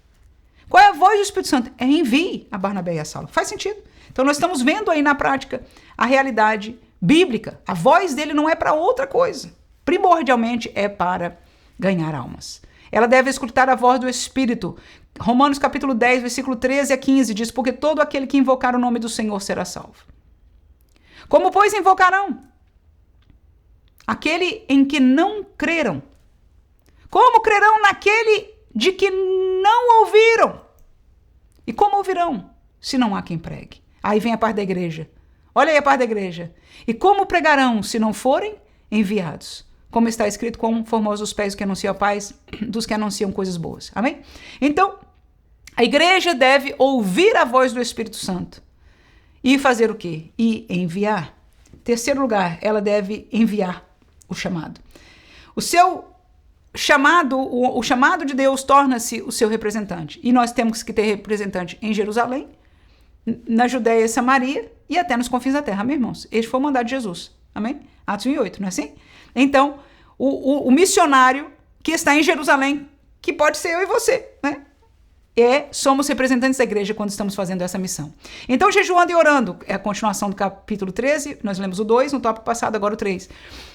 Qual é a voz do Espírito Santo? É envie a Barnabé e a Saulo. Faz sentido? Então nós estamos vendo aí na prática a realidade bíblica. A voz dele não é para outra coisa. Primordialmente é para ganhar almas. Ela deve escutar a voz do Espírito. Romanos capítulo 10, versículo 13 a 15 diz, porque todo aquele que invocar o nome do Senhor será salvo. Como, pois, invocarão? Aquele em que não creram. Como crerão naquele de que não ouviram? E como ouvirão, se não há quem pregue? Aí vem a parte da igreja. Olha aí a parte da igreja. E como pregarão, se não forem enviados? Como está escrito, quão formosos os pés que anunciam a paz dos que anunciam coisas boas. Amém? Então, a igreja deve ouvir a voz do Espírito Santo. E fazer o quê? E enviar. Terceiro lugar, ela deve enviar o chamado. O seu chamado, o chamado de Deus torna-se o seu representante. E nós temos que ter representante em Jerusalém, na Judéia e Samaria e até nos confins da terra. Amém, irmãos? Este foi o mandado de Jesus. Amém? Atos 1:8, não é assim? Então, o missionário que está em Jerusalém, que pode ser eu e você, né? Somos representantes da igreja quando estamos fazendo essa missão. Então, jejuando e orando, é a continuação do capítulo 13, nós lemos o 2, no tópico passado, agora o 3.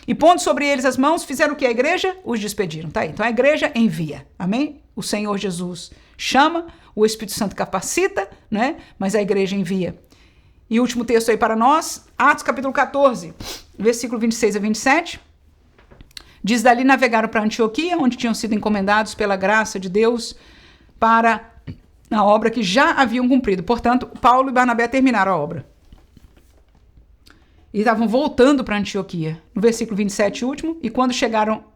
E pondo sobre eles as mãos, fizeram o que? A igreja os despediram, tá aí. Então, a igreja envia, amém? O Senhor Jesus chama, o Espírito Santo capacita, né? Mas a igreja envia. E o último texto aí para nós, Atos capítulo 14, versículo 26 a 27. Diz, dali navegaram para Antioquia, onde tinham sido encomendados pela graça de Deus para a obra que já haviam cumprido. Portanto, Paulo e Barnabé terminaram a obra. e estavam voltando para Antioquia. No versículo 27 último, e quando chegaram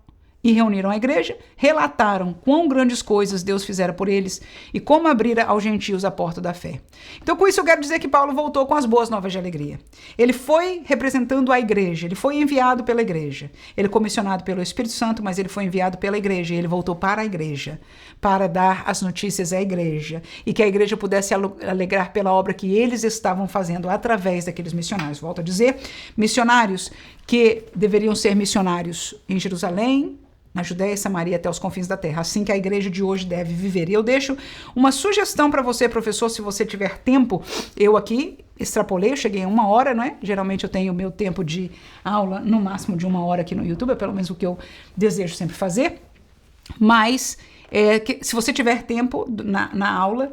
e reuniram a igreja, relataram quão grandes coisas Deus fizera por eles e como abrira aos gentios a porta da fé. Então, com isso, eu quero dizer que Paulo voltou com as boas novas de alegria. Ele foi representando a igreja, ele foi enviado pela igreja. Ele comissionado pelo Espírito Santo, mas ele foi enviado pela igreja e ele voltou para a igreja, para dar as notícias à igreja e que a igreja pudesse alegrar pela obra que eles estavam fazendo através daqueles missionários. Volto a dizer, missionários que deveriam ser missionários em Jerusalém, na Judéia e Samaria até os confins da terra, assim que a igreja de hoje deve viver. E eu deixo uma sugestão para você, professor, se você tiver tempo. Eu aqui extrapolei, eu cheguei a 1 hora, não é? Geralmente eu tenho o meu tempo de aula no máximo de 1 hora aqui no YouTube, é pelo menos o que eu desejo sempre fazer. Mas, se você tiver tempo na aula,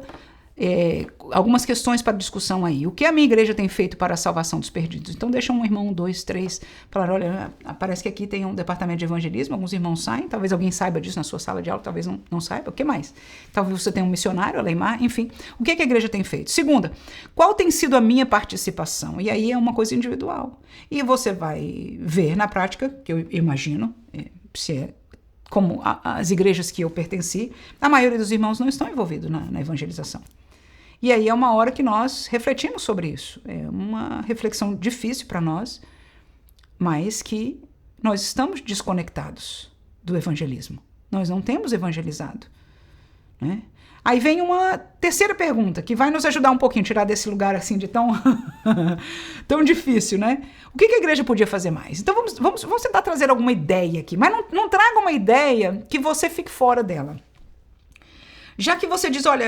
algumas questões para discussão aí. O que a minha igreja tem feito para a salvação dos perdidos? Então deixa um irmão, 2, 3, falar, olha, parece que aqui tem um departamento de evangelismo, alguns irmãos saem, talvez alguém saiba disso na sua sala de aula, talvez não saiba, o que mais? Talvez você tenha um missionário, a Leimar, enfim. O que a igreja tem feito? Segunda, qual tem sido a minha participação? E aí é uma coisa individual. E você vai ver na prática, que eu imagino, como as igrejas que eu pertenci, a maioria dos irmãos não estão envolvidos na evangelização. E aí é uma hora que nós refletimos sobre isso. É uma reflexão difícil para nós, mas que nós estamos desconectados do evangelismo. Nós não temos evangelizado, né? Aí vem uma terceira pergunta, que vai nos ajudar um pouquinho a tirar desse lugar assim de tão difícil, né? O que a igreja podia fazer mais? Então vamos tentar trazer alguma ideia aqui, mas não traga uma ideia que você fique fora dela. Já que você diz, olha,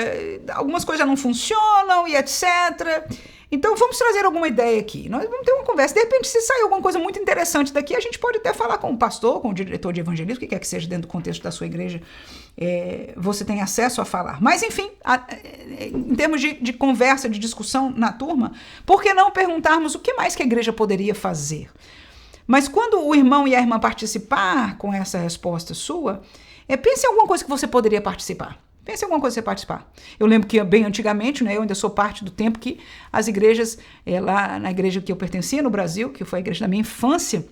algumas coisas não funcionam e etc. Então vamos trazer alguma ideia aqui. Nós vamos ter uma conversa. De repente, se sair alguma coisa muito interessante daqui, a gente pode até falar com o pastor, com o diretor de evangelismo, o que quer que seja dentro do contexto da sua igreja, você tem acesso a falar. Mas enfim, em termos de conversa, de discussão na turma, por que não perguntarmos o que mais que a igreja poderia fazer? Mas quando o irmão e a irmã participar com essa resposta sua, pense em alguma coisa que você poderia participar. Pense em alguma coisa que você participar. Eu lembro que bem antigamente, né, eu ainda sou parte do tempo que as igrejas, lá na igreja que eu pertencia no Brasil, que foi a igreja da minha infância,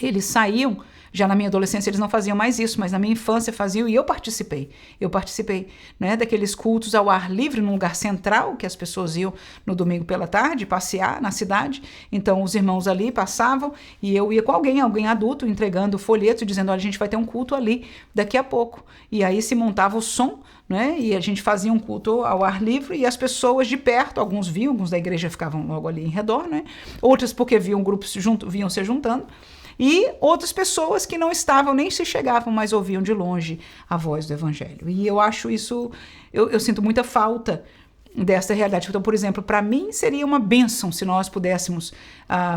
eles saíam, já na minha adolescência eles não faziam mais isso, mas na minha infância faziam e eu participei. Eu participei, né, daqueles cultos ao ar livre, num lugar central, que as pessoas iam no domingo pela tarde, passear na cidade. Então os irmãos ali passavam e eu ia com alguém adulto, entregando folhetos, dizendo, olha, a gente vai ter um culto ali daqui a pouco. E aí se montava o som, né, e a gente fazia um culto ao ar livre e as pessoas de perto, alguns viam, alguns da igreja ficavam logo ali em redor, né, outras porque viam grupos vinham se juntando, e outras pessoas que não estavam, nem se chegavam, mas ouviam de longe a voz do evangelho. E eu acho isso, eu sinto muita falta dessa realidade. Então, por exemplo, para mim seria uma bênção se nós pudéssemos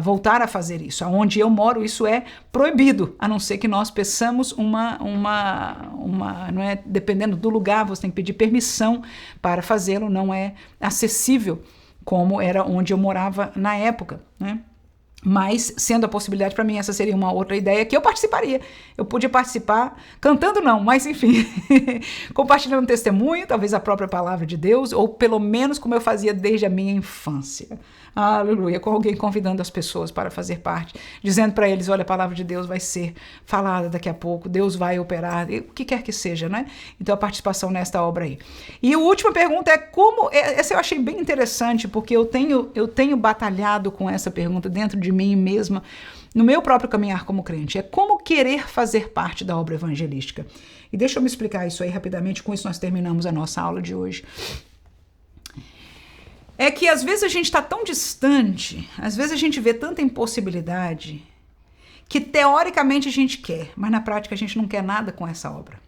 voltar a fazer isso. Onde eu moro, isso é proibido, a não ser que nós peçamos não é, dependendo do lugar, você tem que pedir permissão para fazê-lo, não é acessível como era onde eu morava na época, né? Mas, sendo a possibilidade, para mim, essa seria uma outra ideia que eu participaria. Eu podia participar, cantando não, mas enfim, compartilhando um testemunho, talvez a própria palavra de Deus, ou pelo menos como eu fazia desde a minha infância. Aleluia, com alguém convidando as pessoas para fazer parte, dizendo para eles, olha, a palavra de Deus vai ser falada daqui a pouco, Deus vai operar, o que quer que seja, né? Então, a participação nesta obra aí. E a última pergunta é como, essa eu achei bem interessante, porque eu tenho batalhado com essa pergunta dentro de mim mesma, no meu próprio caminhar como crente, é como querer fazer parte da obra evangelística. E deixa eu me explicar isso aí rapidamente, com isso nós terminamos a nossa aula de hoje. É que às vezes a gente está tão distante, às vezes a gente vê tanta impossibilidade, que teoricamente a gente quer, mas na prática a gente não quer nada com essa obra.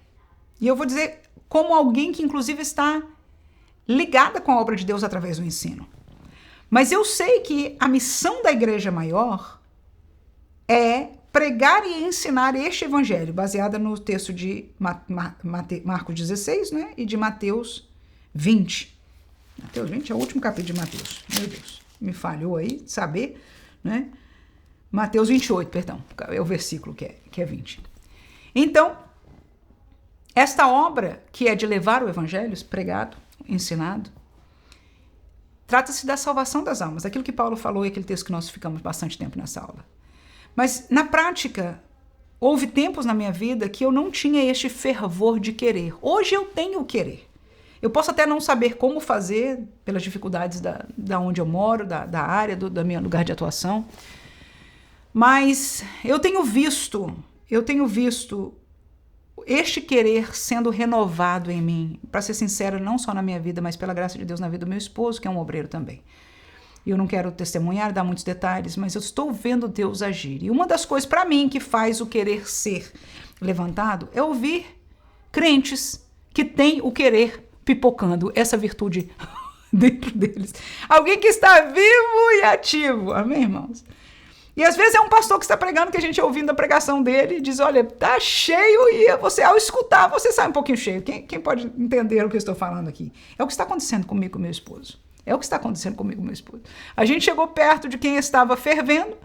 E eu vou dizer como alguém que inclusive está ligada com a obra de Deus através do ensino. Mas eu sei que a missão da igreja maior é pregar e ensinar este evangelho, baseada no texto de Marcos 16, né, e de Mateus 20. Mateus 20 é o último capítulo de Mateus. Meu Deus, me falhou aí saber, né? Mateus 28, perdão, é o versículo que é 20. Então, esta obra, que é de levar o evangelho pregado, ensinado, Trata-se da salvação das almas, daquilo que Paulo falou e aquele texto que nós ficamos bastante tempo nessa aula. Mas, na prática, houve tempos na minha vida que eu não tinha este fervor de querer. Hoje eu tenho o querer. Eu posso até não saber como fazer, pelas dificuldades da onde eu moro, da área, do meu lugar de atuação, mas eu tenho visto este querer sendo renovado em mim, para ser sincera, não só na minha vida, mas pela graça de Deus na vida do meu esposo, que é um obreiro também. Eu não quero testemunhar, dar muitos detalhes, mas eu estou vendo Deus agir. E uma das coisas para mim que faz o querer ser levantado é ouvir crentes que têm o querer pipocando, essa virtude dentro deles. Alguém que está vivo e ativo. Amém, irmãos? E às vezes é um pastor que está pregando, que a gente ouvindo a pregação dele, diz, olha, tá cheio, e você, ao escutar, você sai um pouquinho cheio. Quem pode entender o que eu estou falando aqui? É o que está acontecendo comigo e com meu esposo. É o que está acontecendo comigo e meu esposo. A gente chegou perto de quem estava fervendo,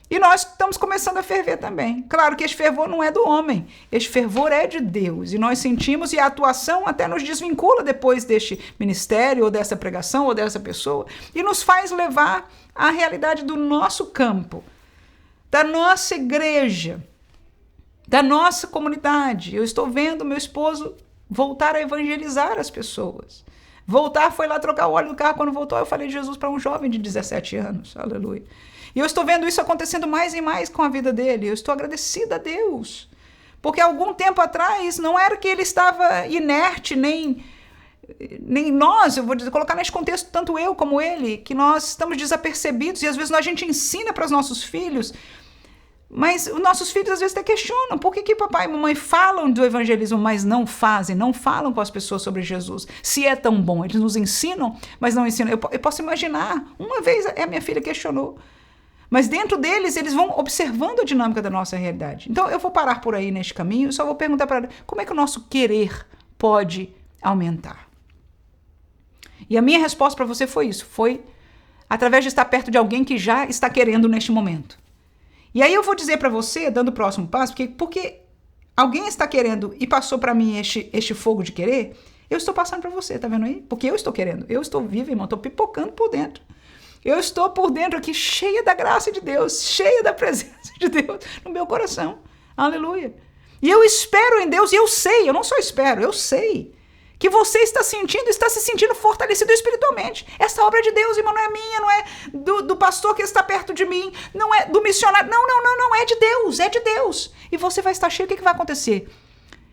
e nós estamos começando a ferver também. Claro que esse fervor não é do homem, esse fervor é de Deus, e nós sentimos, e a atuação até nos desvincula depois deste ministério, ou dessa pregação, ou dessa pessoa, e nos faz levar à realidade do nosso campo, da nossa igreja, da nossa comunidade. Eu estou vendo meu esposo voltar a evangelizar as pessoas. Voltar, foi lá trocar o óleo do carro. Quando voltou, eu falei de Jesus para um jovem de 17 anos. Aleluia. E eu estou vendo isso acontecendo mais e mais com a vida dele. Eu estou agradecida a Deus. Porque algum tempo atrás, não era que ele estava inerte, nem nós, eu vou colocar nesse contexto, tanto eu como ele, que nós estamos desapercebidos e às vezes a gente ensina para os nossos filhos, mas os nossos filhos às vezes até questionam, por que papai e mamãe falam do evangelismo, mas não fazem, não falam com as pessoas sobre Jesus, se é tão bom, eles nos ensinam, mas não ensinam. Eu posso imaginar, uma vez a minha filha questionou, mas dentro deles, eles vão observando a dinâmica da nossa realidade. Então eu vou parar por aí neste caminho, só vou perguntar para ela, como é que o nosso querer pode aumentar? E a minha resposta para você foi isso, foi através de estar perto de alguém que já está querendo neste momento. E aí eu vou dizer para você, dando o próximo passo, porque alguém está querendo e passou para mim este fogo de querer, eu estou passando para você, tá vendo aí? Porque eu estou querendo, eu estou viva, irmão, estou pipocando por dentro. Eu estou por dentro aqui cheia da graça de Deus, cheia da presença de Deus no meu coração. Aleluia. E eu espero em Deus, e eu sei, eu não só espero, eu sei que você está se sentindo fortalecido espiritualmente. Essa obra é de Deus, irmão, não é minha, não é do pastor que está perto de mim, não é do missionário, não, é de Deus, é de Deus. E você vai estar cheio, o que vai acontecer?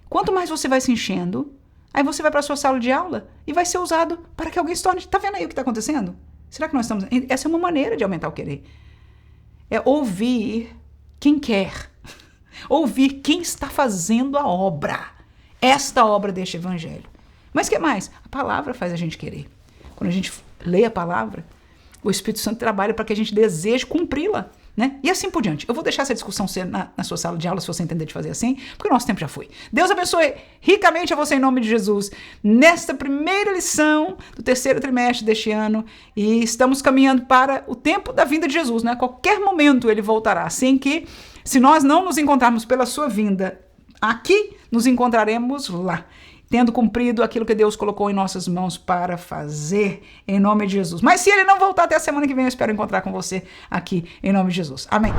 Quanto mais você vai se enchendo, aí você vai para a sua sala de aula e vai ser usado para que alguém se torne. Tá vendo aí o que está acontecendo? Será que nós estamos... Essa é uma maneira de aumentar o querer. É ouvir quem quer. Ouvir quem está fazendo a obra. Esta obra deste evangelho. Mas o que mais? A palavra faz a gente querer. Quando a gente lê a palavra, o Espírito Santo trabalha para que a gente deseje cumpri-la, né? E assim por diante. Eu vou deixar essa discussão ser na sua sala de aula, se você entender de fazer assim, porque o nosso tempo já foi. Deus abençoe ricamente a você em nome de Jesus, nesta primeira lição do terceiro trimestre deste ano, e estamos caminhando para o tempo da vinda de Jesus, né? A qualquer momento ele voltará, assim que, se nós não nos encontrarmos pela sua vinda aqui, nos encontraremos lá, tendo cumprido aquilo que Deus colocou em nossas mãos para fazer, em nome de Jesus. Mas se ele não voltar até a semana que vem, eu espero encontrar com você aqui, em nome de Jesus. Amém.